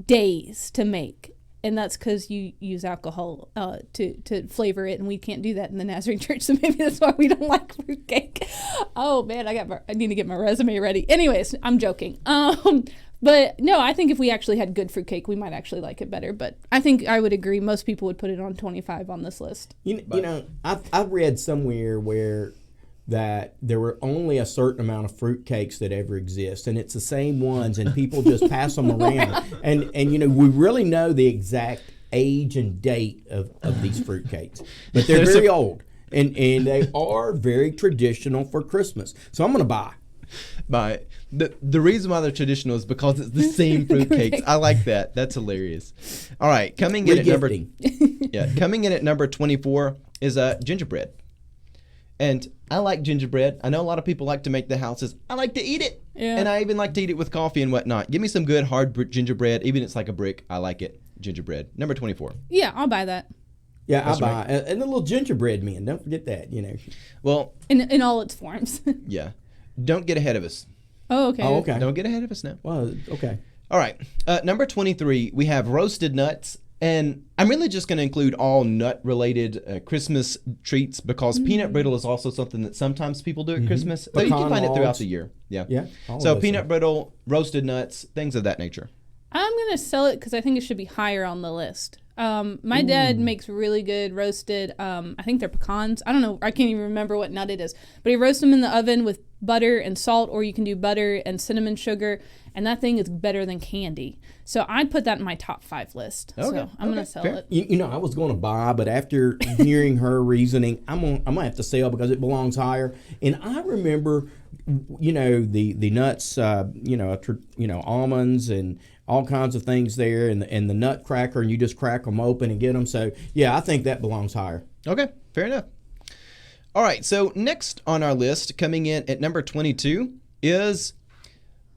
days to make. And that's because you use alcohol to flavor it, and we can't do that in the Nazarene Church, so maybe that's why we don't like fruitcake. Oh man, I need to get my resume ready. Anyways, I'm joking. But no, I think if we actually had good fruitcake, we might actually like it better. But I think I would agree. Most people would put it on 25 on this list. You know, I've read somewhere where that there were only a certain amount of fruitcakes that ever exist, and it's the same ones, and people just pass them around. And you know, we really know the exact age and date of these fruitcakes, but they're very old, and they are very traditional for Christmas. So I'm going to buy. But the reason why they're traditional is because it's the same fruitcakes. I like that. That's hilarious. All right, coming in at number 24 is gingerbread. And I like gingerbread. I know a lot of people like to make the houses. I like to eat it. Yeah. And I even like to eat it with coffee and whatnot. Give me some good hard gingerbread. Even if it's like a brick, I like it. Gingerbread. Number 24. Yeah, I'll buy that. Yeah, I'll buy. And the little gingerbread men. Don't forget that, you know. Well. In all its forms. Yeah. Don't get ahead of us. Oh, okay. Oh, okay. Don't get ahead of us now. Well, okay. All right. Number 23, we have roasted nuts. And I'm really just going to include all nut-related Christmas treats because peanut brittle is also something that sometimes people do at Christmas. But you can find it throughout the year. Yeah. Yeah. So peanut brittle, roasted nuts, things of that nature. I'm going to sell it because I think it should be higher on the list. My dad makes really good roasted, I think they're pecans. I don't know. I can't even remember what nut it is. But he roasts them in the oven with butter and salt, or you can do butter and cinnamon sugar. And that thing is better than candy. So I'd put that in my top 5 list. Okay. So I'm going to sell it. You know, I was going to buy, but after hearing her reasoning, I'm going to have to sell because it belongs higher. And I remember, you know, the nuts, almonds and all kinds of things there, and the nutcracker, and you just crack them open and get them. So, yeah, I think that belongs higher. Okay, fair enough. All right, so next on our list, coming in at number 22, is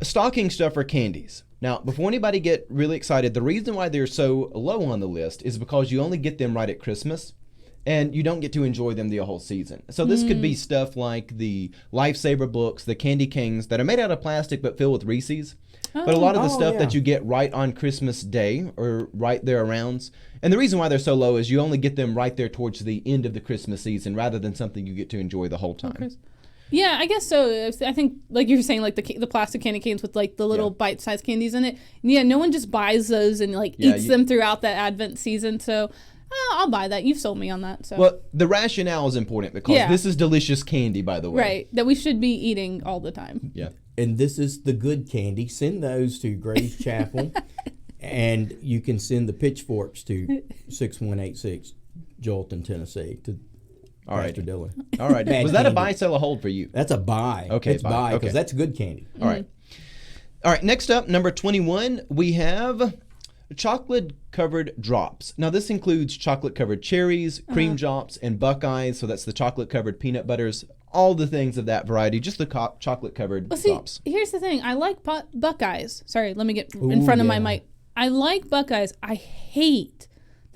stocking stuffer candies. Now, before anybody get really excited, the reason why they're so low on the list is because you only get them right at Christmas, and you don't get to enjoy them the whole season. So this could be stuff like the Lifesaver books, the candy canes that are made out of plastic but filled with Reese's. But a lot of the stuff that you get right on Christmas Day or right there around. And the reason why they're so low is you only get them right there towards the end of the Christmas season rather than something you get to enjoy the whole time. Yeah, I guess so. I think, like you were saying, like the plastic candy canes with like the little bite-sized candies in it. Yeah, no one just buys those and like eats them throughout that Advent season. So I'll buy that. You've sold me on that. So. Well, the rationale is important because this is delicious candy, by the way. Right, that we should be eating all the time. Yeah. And this is the good candy. Send those to Grace Chapel, and you can send the pitchforks to 6186 Jolton, Tennessee, to Pastor Dillon. All right. Was that a buy, sell, or hold for you? That's a buy. Okay, it's buy because that's good candy. All right. All right, next up, number 21, we have chocolate-covered drops. Now, this includes chocolate-covered cherries, cream drops, and Buckeyes. So that's the chocolate-covered peanut butters, all the things of that variety, just the chocolate-covered drops. Here's the thing. I like Buckeyes. Sorry, let me get in front of my mic. I like Buckeyes. I hate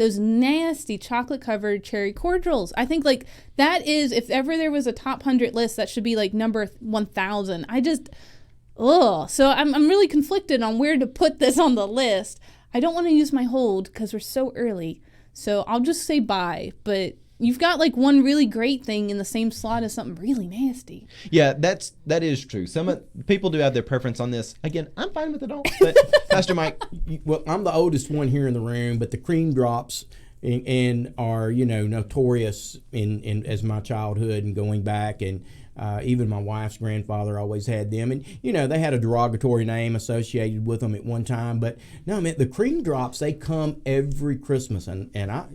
those nasty chocolate-covered cherry cordials. I think, like, that is, if ever there was a top 100 list, that should be, like, number 1,000. So I'm really conflicted on where to put this on the list. I don't want to use my hold because we're so early. So I'll just say bye. But you've got like one really great thing in the same slot as something really nasty. Yeah, that is true. People do have their preference on this. Again, I'm fine with it all. But Pastor Mike, well, I'm the oldest one here in the room, but the cream drops and are notorious in as my childhood and going back, and even my wife's grandfather always had them, and they had a derogatory name associated with them at one time. But no, man, the cream drops, they come every Christmas, and I,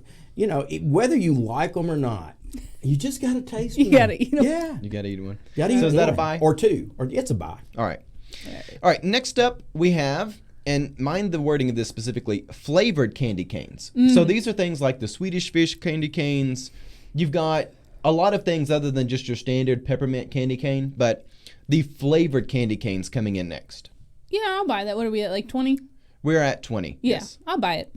whether you like them or not, you just gotta taste them. You gotta eat them. Yeah, you gotta eat one. So is that a buy or two, or it's a buy? All right. Next up we have. And mind the wording of this specifically, flavored candy canes. So these are things like the Swedish Fish candy canes. You've got a lot of things other than just your standard peppermint candy cane, but the flavored candy canes coming in next. Yeah, I'll buy that. What are we at, like 20? We're at 20. Yeah, yes. I'll buy it.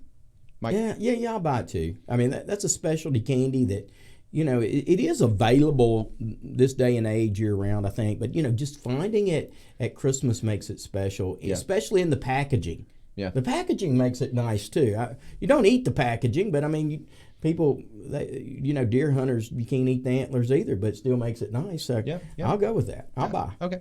Mike? Yeah, I'll buy it too. I mean, that's a specialty candy that, it is available this day and age year round, I think. But, just finding it at Christmas makes it special, especially in the packaging. Yeah. The packaging makes it nice too. You don't eat the packaging, but I mean, people, deer hunters, you can't eat the antlers either, but it still makes it nice. So yeah. I'll go with that. I'll buy. Okay.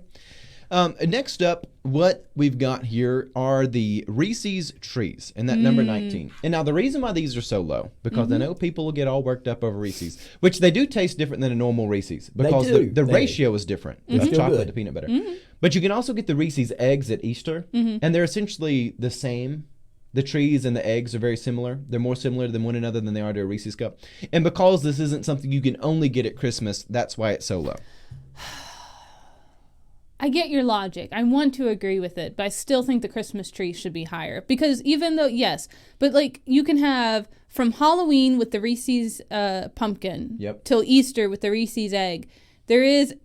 Next up, what we've got here are the Reese's Trees, and that number 19. And now the reason why these are so low, because I know people will get all worked up over Reese's, which they do taste different than a normal Reese's, because the ratio is different of chocolate to peanut butter. But you can also get the Reese's eggs at Easter, and they're essentially the same. The trees and the eggs are very similar. They're more similar than one another than they are to a Reese's cup. And because this isn't something you can only get at Christmas, that's why it's so low. I get your logic. I want to agree with it, but I still think the Christmas tree should be higher. Because even though, yes, but like you can have from Halloween with the Reese's pumpkin till Easter with the Reese's egg, there is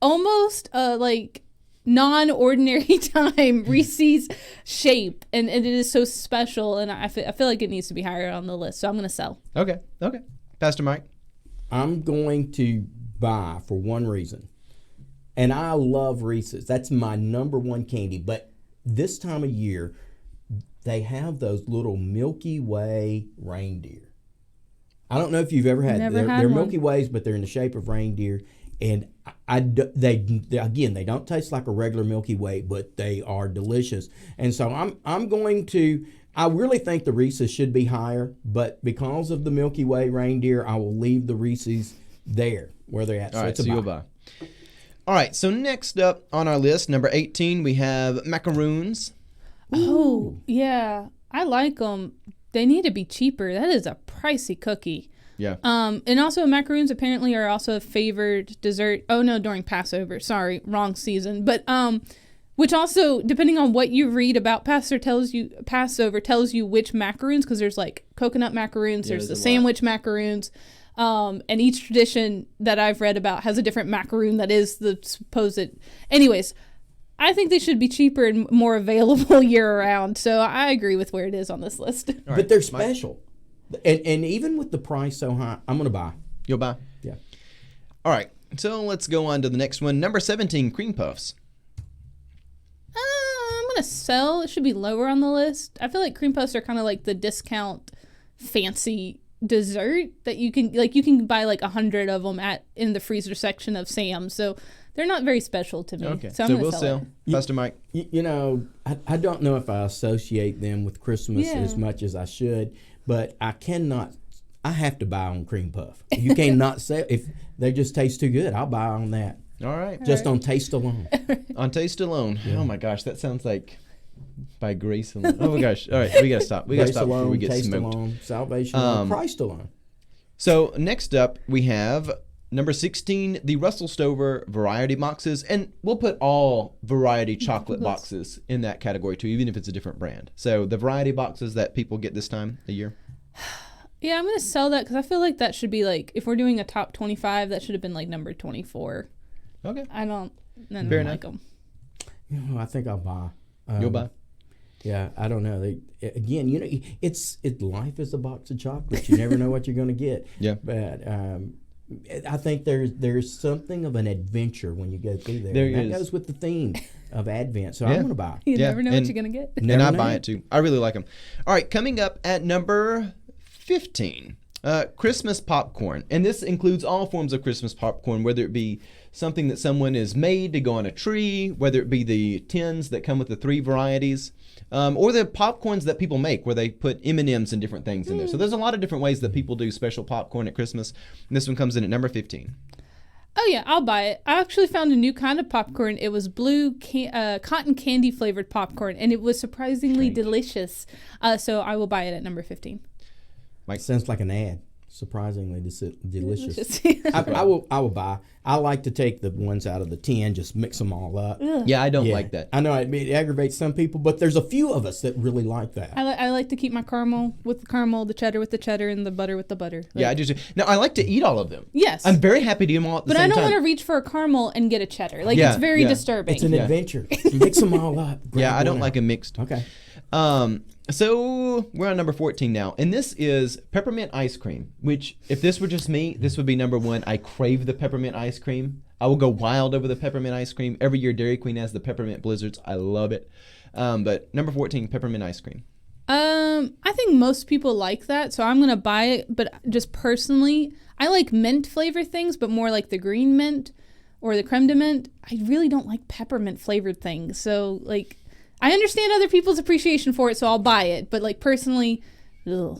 almost like non-ordinary time Reese's shape, and it is so special, and I feel like it needs to be higher on the list, so I'm going to sell. Okay. Pastor Mike? I'm going to buy for one reason. And I love Reese's. That's my number one candy. But this time of year, they have those little Milky Way reindeer. I don't know if you've ever had them. They're Milky Ways, but they're in the shape of reindeer. And they don't taste like a regular Milky Way, but they are delicious. And so I'm going to. I really think the Reese's should be higher, but because of the Milky Way reindeer, I will leave the Reese's there where they're at. All right, so you'll buy. All right, so next up on our list, number 18, we have macaroons. Oh, yeah. I like them. They need to be cheaper. That is a pricey cookie. Yeah. And also macaroons apparently are also a favored dessert. Oh, no, during Passover. Sorry, wrong season. But which also, depending on what you read about Passover tells you which macaroons, because there's like coconut macaroons, there's the sandwich macaroons. And each tradition that I've read about has a different macaroon that is the supposed. Anyways, I think they should be cheaper and more available year round. So I agree with where it is on this list. Right, but they're special. And even with the price so high, I'm going to buy. You'll buy? Yeah. All right. So let's go on to the next one. Number 17, cream puffs. I'm going to sell. It should be lower on the list. I feel like cream puffs are kind of like the discount fancy dessert that you can buy like 100 of them in the freezer section of Sam's. So they're not very special to me. Okay. So we'll sell. Pastor Mike. I don't know if I associate them with Christmas as much as I should, but I have to buy on cream puff. You cannot say if they just taste too good. I'll buy on that. All right. Just on taste alone. On taste alone. Yeah. Oh my gosh, that sounds like by grace alone. Oh my gosh. All right, we got to stop. We got to stop before we get taste smoked. Alone, salvation alone, Christ alone. So next up, we have number 16, the Russell Stover variety boxes. And we'll put all variety chocolate boxes in that category too, even if it's a different brand. So the variety boxes that people get this time a year. Yeah, I'm going to sell that because I feel like that should be like, if we're doing a top 25, that should have been like number 24. Okay. I don't like them. I think I'll buy. You'll buy? Yeah, I don't know. Again, life is a box of chocolates. You never know what you're going to get. Yeah. But I think there's something of an adventure when you go through there. There and is. that goes with the theme of Advent. So I'm going to buy. You Yeah, never know what you're going to get. And Never I know. buy it too. I really like them. All right, coming up at number 15, Christmas popcorn. And this includes all forms of Christmas popcorn, whether it be something that someone has made to go on a tree, whether it be the tins that come with the 3 varieties, or the popcorns that people make where they put M&Ms and different things in there. So there's a lot of different ways that people do special popcorn at Christmas. And this one comes in at number 15. Oh yeah, I'll buy it. I actually found a new kind of popcorn. It was blue cotton candy flavored popcorn, and it was surprisingly delicious. So I will buy it at number 15. Mike, sounds like an ad. Surprisingly delicious. Delicious. I will buy. I like to take the ones out of the tin, just mix them all up. Yeah, I don't like that. I know it aggravates some people, but there's a few of us that really like that. I like to keep my caramel with the caramel, the cheddar with the cheddar, and the butter with the butter. Yeah, I do too. Now, I like to eat all of them. Yes. I'm very happy to eat them all at the But same I don't time. want to reach for a caramel and get a cheddar. Like, Yeah, it's very yeah. disturbing. It's an adventure. Mix them all up. Yeah, I don't one like out. them mixed. Okay. So we're on number 14 now, and this is peppermint ice cream, which if this were just me, this would be number 1. I crave the peppermint ice cream. I will go wild over the peppermint ice cream. Every year Dairy Queen has the peppermint blizzards. I love it. But number 14, peppermint ice cream. I think most people like that, so I'm going to buy it. But just personally, I like mint flavor things, but more like the green mint or the creme de menthe. I really don't like peppermint flavored things. So, like, I understand other people's appreciation for it, so I'll buy it. But, like, personally, ugh.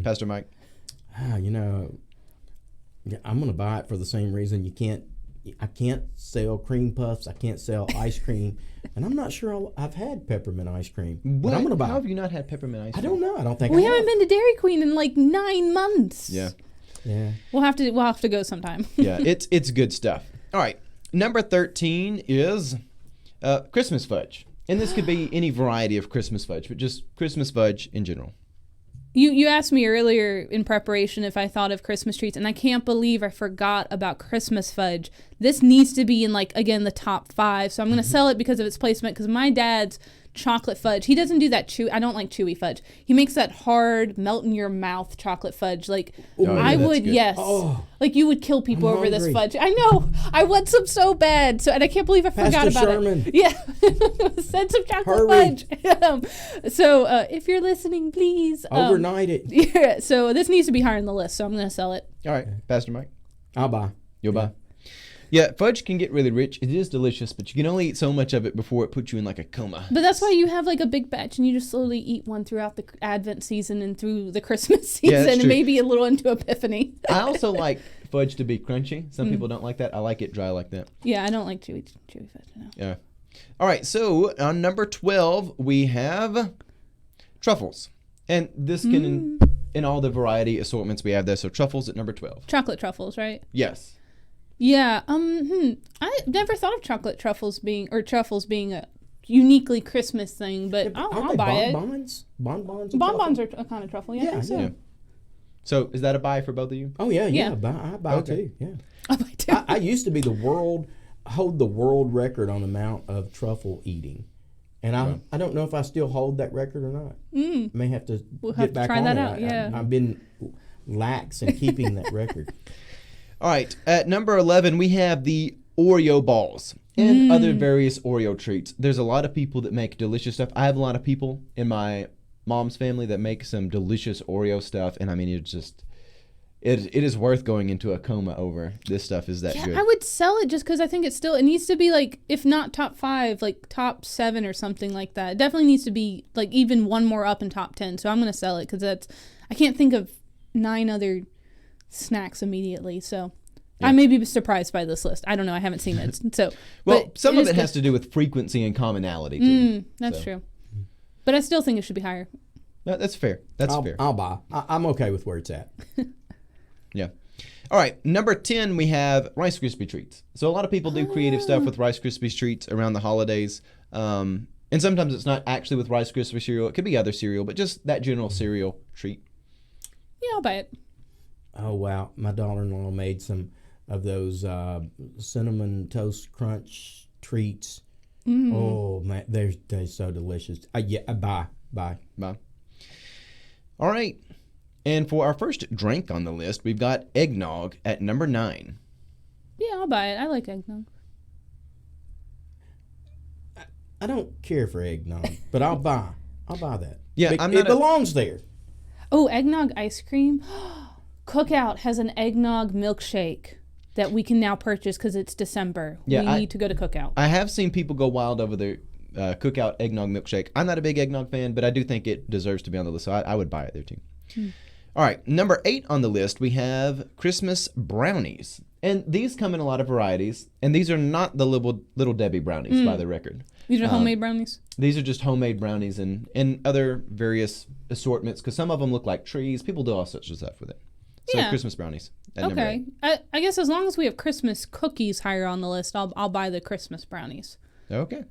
Pastor Mike. I'm going to buy it for the same reason I can't sell cream puffs. I can't sell ice cream. And I'm not sure I've had peppermint ice cream. But I'm going to buy How it. have you not had peppermint ice I cream? don't know. I don't think We I have. haven't been to Dairy Queen in, like, 9 months. Yeah. Yeah. We'll have to go sometime. Yeah, it's good stuff. All right. Number 13 is Christmas fudge. And this could be any variety of Christmas fudge, but just Christmas fudge in general. You asked me earlier in preparation if I thought of Christmas treats, and I can't believe I forgot about Christmas fudge. This needs to be in, like, again, the top 5. So I'm going to sell it because of its placement, because my dad's chocolate fudge, he doesn't do that I don't like chewy fudge. He makes that hard, melt in your mouth chocolate fudge. Like, yeah, I that's would, good. yes. Oh. Like, you would kill people I'm over this hungry. fudge. I know. I want some so bad. And I can't believe I forgot Pastor about Sherman. it. Yeah. Send some chocolate Hurry. fudge. So if you're listening, please. Overnight it. Yeah, so this needs to be higher on the list, so I'm going to sell it. All right, Pastor Mike. I'll buy. You'll buy. Yeah, fudge can get really rich. It is delicious, but you can only eat so much of it before it puts you in like a coma. But that's why you have like a big batch and you just slowly eat one throughout the Advent season and through the Christmas Yeah, season that's and true. maybe a little into Epiphany. I also like fudge to be crunchy. Some people don't like that. I like it dry like that. Yeah, I don't like chewy fudge. No. Yeah. All right, so on number 12, we have truffles. And this can, in all the variety assortments we have there, so truffles at number 12. Chocolate truffles, right? Yes. Yeah. I never thought of chocolate truffles being a uniquely Christmas thing, but I'll buy it. Bonbons? Bonbons? Bonbons are a kind of truffle. Yeah, I Yeah, think so. Yeah. So is that a buy for both of you? Oh, yeah. Yeah. I buy Okay. too. Yeah. I'll buy two. I used to be hold the world record on the amount of truffle eating. And I don't know if I still hold that record or not. I may have to We'll get have to back try on that it. out, yeah. I've been lax in keeping that record. All right, at number 11, we have the Oreo balls and other various Oreo treats. There's a lot of people that make delicious stuff. I have a lot of people in my mom's family that make some delicious Oreo stuff, and I mean, it's just, it is worth going into a coma over. This stuff is that Yeah, good. I would sell it just because I think it needs to be like, if not top 5, like top 7 or something like that. It definitely needs to be like even one more up in top 10. So I'm going to sell it because I can't think of 9 other snacks immediately. So I may be surprised by this list. I don't know. I haven't seen it. So, Well, but some of is it good. has to do with frequency and commonality, too. That's So, true. But I still think it should be higher. That's fair. That's fair. I'll buy. I'm okay with where it's at. Yeah. All right, number 10, we have Rice Krispie treats. So a lot of people do creative stuff with Rice Krispie treats around the holidays. And sometimes it's not actually with Rice Krispie cereal. It could be other cereal, but just that general cereal treat. Yeah, I'll buy it. Oh, wow. My daughter-in-law made some of those Cinnamon Toast Crunch treats. Oh man, they're so delicious. Bye. Bye. All right. And for our first drink on the list, we've got eggnog at number 9. Yeah, I'll buy it. I like eggnog. I don't care for eggnog, but I'll buy that. Yeah, it belongs there. Oh, eggnog ice cream. Cookout has an eggnog milkshake that we can now purchase because it's December. Yeah, we need to go to Cookout. I have seen people go wild over their Cookout eggnog milkshake. I'm not a big eggnog fan, but I do think it deserves to be on the list, so I would buy it there too. All right, number 8 on the list, we have Christmas brownies. And these come in a lot of varieties, and these are not the Little Debbie brownies, by the record. These are homemade brownies? These are just homemade brownies and other various assortments, because some of them look like trees. People do all sorts of stuff with it. So Yeah. Christmas brownies. At number Okay. 8. I guess as long as we have Christmas cookies higher on the list, I'll buy the Christmas brownies. Okay.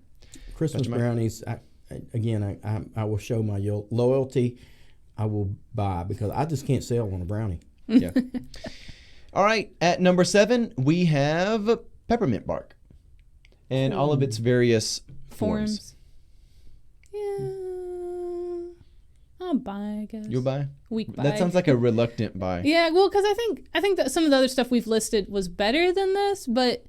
Christmas brownies. I will show my loyalty. I will buy because I just can't sell on a brownie. Yeah. All right. At number 7, we have peppermint bark and all of its various forms. Yeah. I'll buy, I guess. You'll buy? Weak buy. That sounds like a reluctant buy. Yeah, well, because I think that some of the other stuff we've listed was better than this, but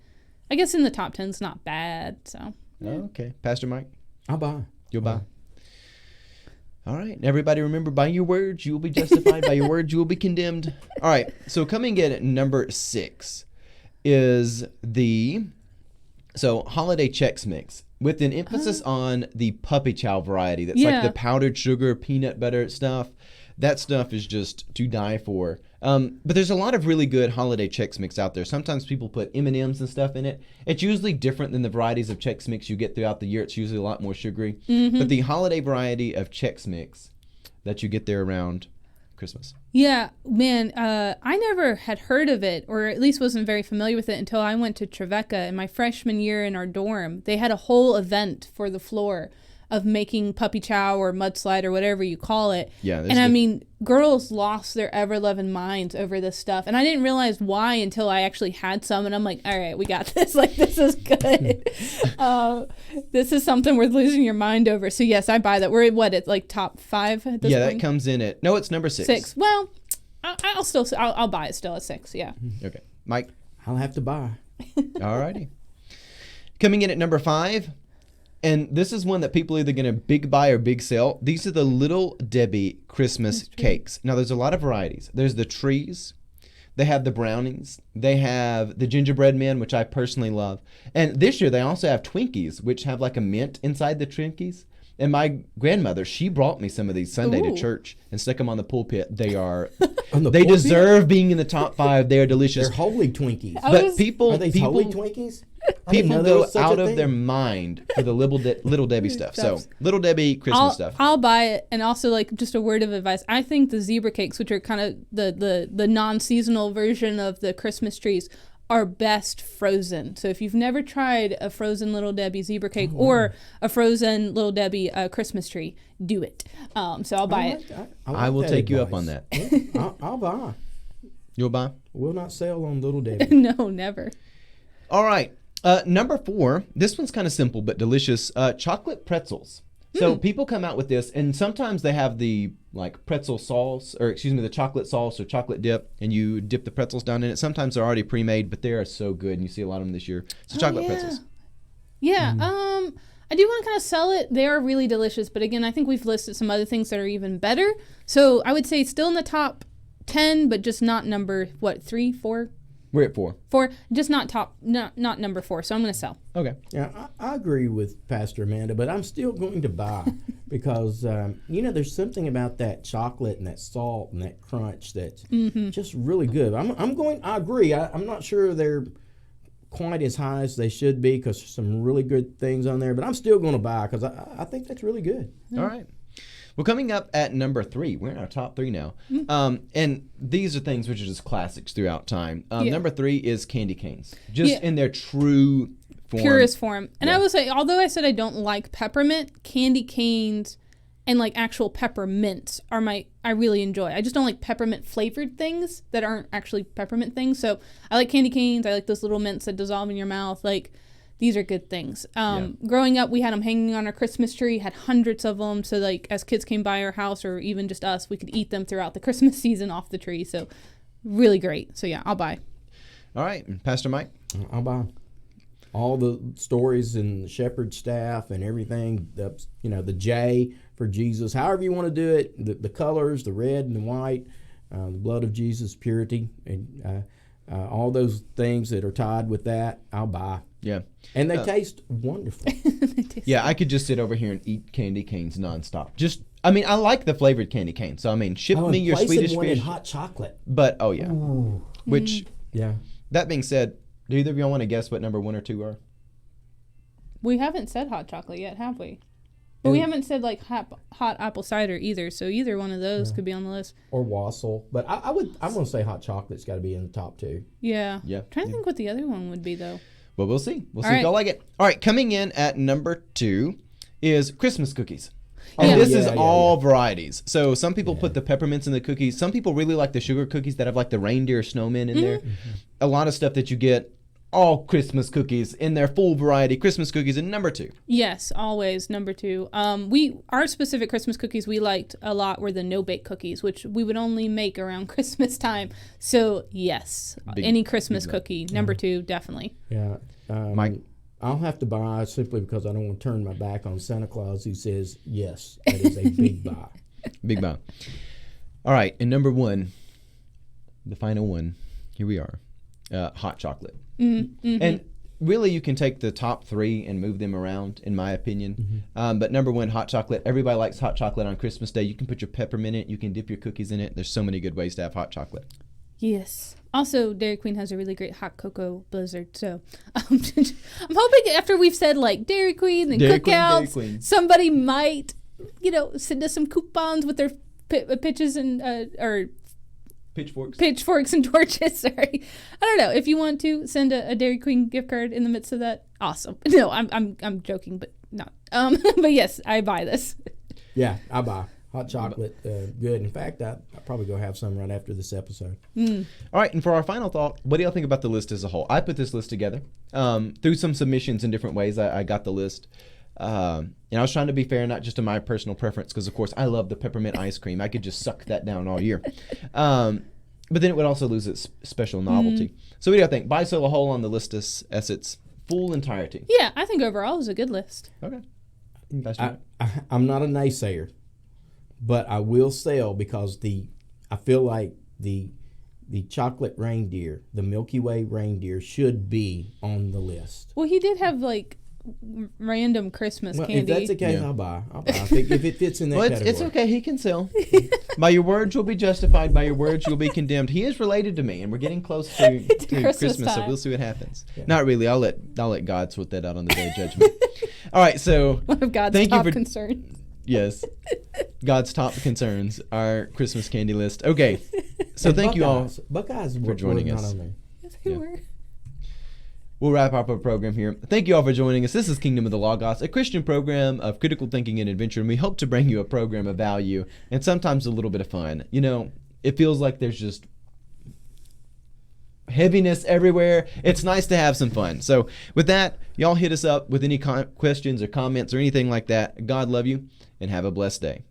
I guess in the top 10 is not bad. So. Yeah. Okay. Pastor Mike? I'll buy. You'll buy. All right. Everybody remember, by your words, you will be justified. By your words, you will be condemned. All right. So coming in at number 6 is the holiday Chex Mix with an emphasis on the puppy chow variety. That's like the powdered sugar, peanut butter stuff. That stuff is just to die for. But there's a lot of really good holiday Chex Mix out there. Sometimes people put M&Ms and stuff in it. It's usually different than the varieties of Chex Mix you get throughout the year. It's usually a lot more sugary. But the holiday variety of Chex Mix that you get there around Christmas. Yeah, man, I never had heard of it, or at least wasn't very familiar with it until I went to Trevecca in my freshman year in our dorm. They had a whole event for the floor of making puppy chow or mudslide or whatever you call it. Yeah, and I mean, girls lost their ever-loving minds over this stuff. And I didn't realize why until I actually had some. And I'm like, all right, we got this. Like, this is good. This is something worth losing your mind over. So, yes, I buy that. We're at, it's like top 5 at this point? That comes in at, no, it's number 6. 6. Well, I'll buy it still at 6, yeah. Okay. Mike? I'll have to buy. All righty. Coming in at number 5. And this is one that people are either going to big buy or big sell. These are the Little Debbie Christmas cakes. Now, there's a lot of varieties. There's the trees. They have the brownies. They have the gingerbread men, which I personally love. And this year, they also have Twinkies, which have like a mint inside the Twinkies. And my grandmother, she brought me some of these Sunday to church and stuck them on the pulpit. They are, they deserve being in the top 5. They are delicious. They're holy Twinkies. But Are these holy Twinkies? People go out of their mind for the Little Debbie stuff. So, Little Debbie Christmas stuff. I'll buy it. And also, like, just a word of advice. I think the zebra cakes, which are kind of the non-seasonal version of the Christmas trees, are best frozen. So if you've never tried a frozen Little Debbie zebra cake or a frozen Little Debbie Christmas tree, do it. So I'll buy it. I will take you up on that. Yeah, I'll buy. You'll buy? We'll not sell on Little Debbie. No, never. All right. Number 4, this one's kind of simple but delicious. Chocolate pretzels. So people come out with this, and sometimes they have the pretzel sauce, or the chocolate sauce or chocolate dip, and you dip the pretzels down in it. Sometimes they're already pre-made, but they are so good, and you see a lot of them this year. So chocolate pretzels. Yeah. I do want to kind of sell it. They are really delicious, but again, I think we've listed some other things that are even better. So I would say still in the top 10, but just not number 3, 4. We're at 4. 4, just not number 4. So I'm going to sell. Okay. Yeah, I agree with Pastor Amanda, but I'm still going to buy because there's something about that chocolate and that salt and that crunch that's just really good. I agree. I'm not sure they're quite as high as they should be because there's some really good things on there, but I'm still going to buy because I think that's really good. All right. Well, coming up at number 3, we're in our top 3 now. And these are things which are just classics throughout time. Number 3 is candy canes, just in their true form. Purest form. And I will say, although I said I don't like peppermint, candy canes and like actual peppermints are I really enjoy. I just don't like peppermint flavored things that aren't actually peppermint things. So I like candy canes. I like those little mints that dissolve in your mouth. Like, these are good things. Growing up, we had them hanging on our Christmas tree, had hundreds of them. So like as kids came by our house or even just us, we could eat them throughout the Christmas season off the tree. So really great. So yeah, I'll buy. All right. And Pastor Mike? I'll buy. All the stories and the shepherd staff and everything, the J for Jesus, however you want to do it, the colors, the red and the white, the blood of Jesus, purity, and all those things that are tied with that, I'll buy. Yeah. And they taste wonderful. I could just sit over here and eat candy canes nonstop. I like the flavored candy canes. So, ship me your Swedish one fish. in hot chocolate. But, Ooh. Which, yeah. That being said, do either of y'all want to guess what number 1 or 2 are? We haven't said hot chocolate yet, have we? But we haven't said like hot apple cider either. So either one of those could be on the list. Or wassail. But I'm going to say hot chocolate's got to be in the top 2. Yeah. Yeah. I'm trying to think what the other one would be though. Well, we'll see. We'll see if y'all like it. All right. Coming in at number 2 is Christmas cookies. And this is all varieties. So some people put the peppermints in the cookies. Some people really like the sugar cookies that have like the reindeer snowmen in there. Mm-hmm. A lot of stuff that you get, all Christmas cookies in their full variety. Christmas cookies in number 2. Yes, always number 2. Our specific Christmas cookies we liked a lot were the no-bake cookies, which we would only make around Christmas time. So yes, any Christmas cookie, number 2, definitely. Yeah. Mike? I'll have to buy simply because I don't want to turn my back on Santa Claus, who says, yes, that is a big buy. Big buy. All right, and number 1, the final one, here we are, hot chocolate. Mm-hmm. And really you can take the top 3 and move them around, in my opinion. Mm-hmm. But number 1, hot chocolate. Everybody likes hot chocolate on Christmas Day. You can put your peppermint in it. You can dip your cookies in it. There's so many good ways to have hot chocolate. Yes. Also, Dairy Queen has a really great hot cocoa blizzard. So I'm hoping after we've said like Dairy Queen and cookouts, somebody might, send us some coupons with their pitches and or pitchforks and torches. Sorry, I don't know. If you want to send a Dairy Queen gift card in the midst of that, awesome. No, I'm joking, but not. But yes, I buy this. Yeah, I buy. Hot chocolate, good. In fact, I'll probably go have some right after this episode. All right, and for our final thought, what do y'all think about the list as a whole? I put this list together through some submissions in different ways. I got the list. And I was trying to be fair, not just to my personal preference, because, of course, I love the peppermint ice cream. I could just suck that down all year. But then it would also lose its special novelty. So what do y'all think? Buy sell a whole on the list as its full entirety. Yeah, I think overall it was a good list. Okay. I'm not a naysayer. But I will sell because I feel like the chocolate reindeer, the Milky Way reindeer, should be on the list. Well, he did have like random Christmas candy. If that's the case, I'll buy. If it fits in that category. It's okay. He can sell. By your words, you'll be justified. By your words, you'll be condemned. He is related to me, and we're getting close to Christmas, so we'll see what happens. Yeah. Not really. I'll let God sort that out on the day of judgment. All right. So one of God's top concerns. Yes. God's top concerns, our Christmas candy list. Okay. So thank you all for joining us. Yes, they were. We'll wrap up our program here. Thank you all for joining us. This is Kingdom of the Logos, a Christian program of critical thinking and adventure, and we hope to bring you a program of value and sometimes a little bit of fun. It feels like there's just heaviness everywhere. It's nice to have some fun. So with that, y'all hit us up with any questions or comments or anything like that. God love you, and have a blessed day.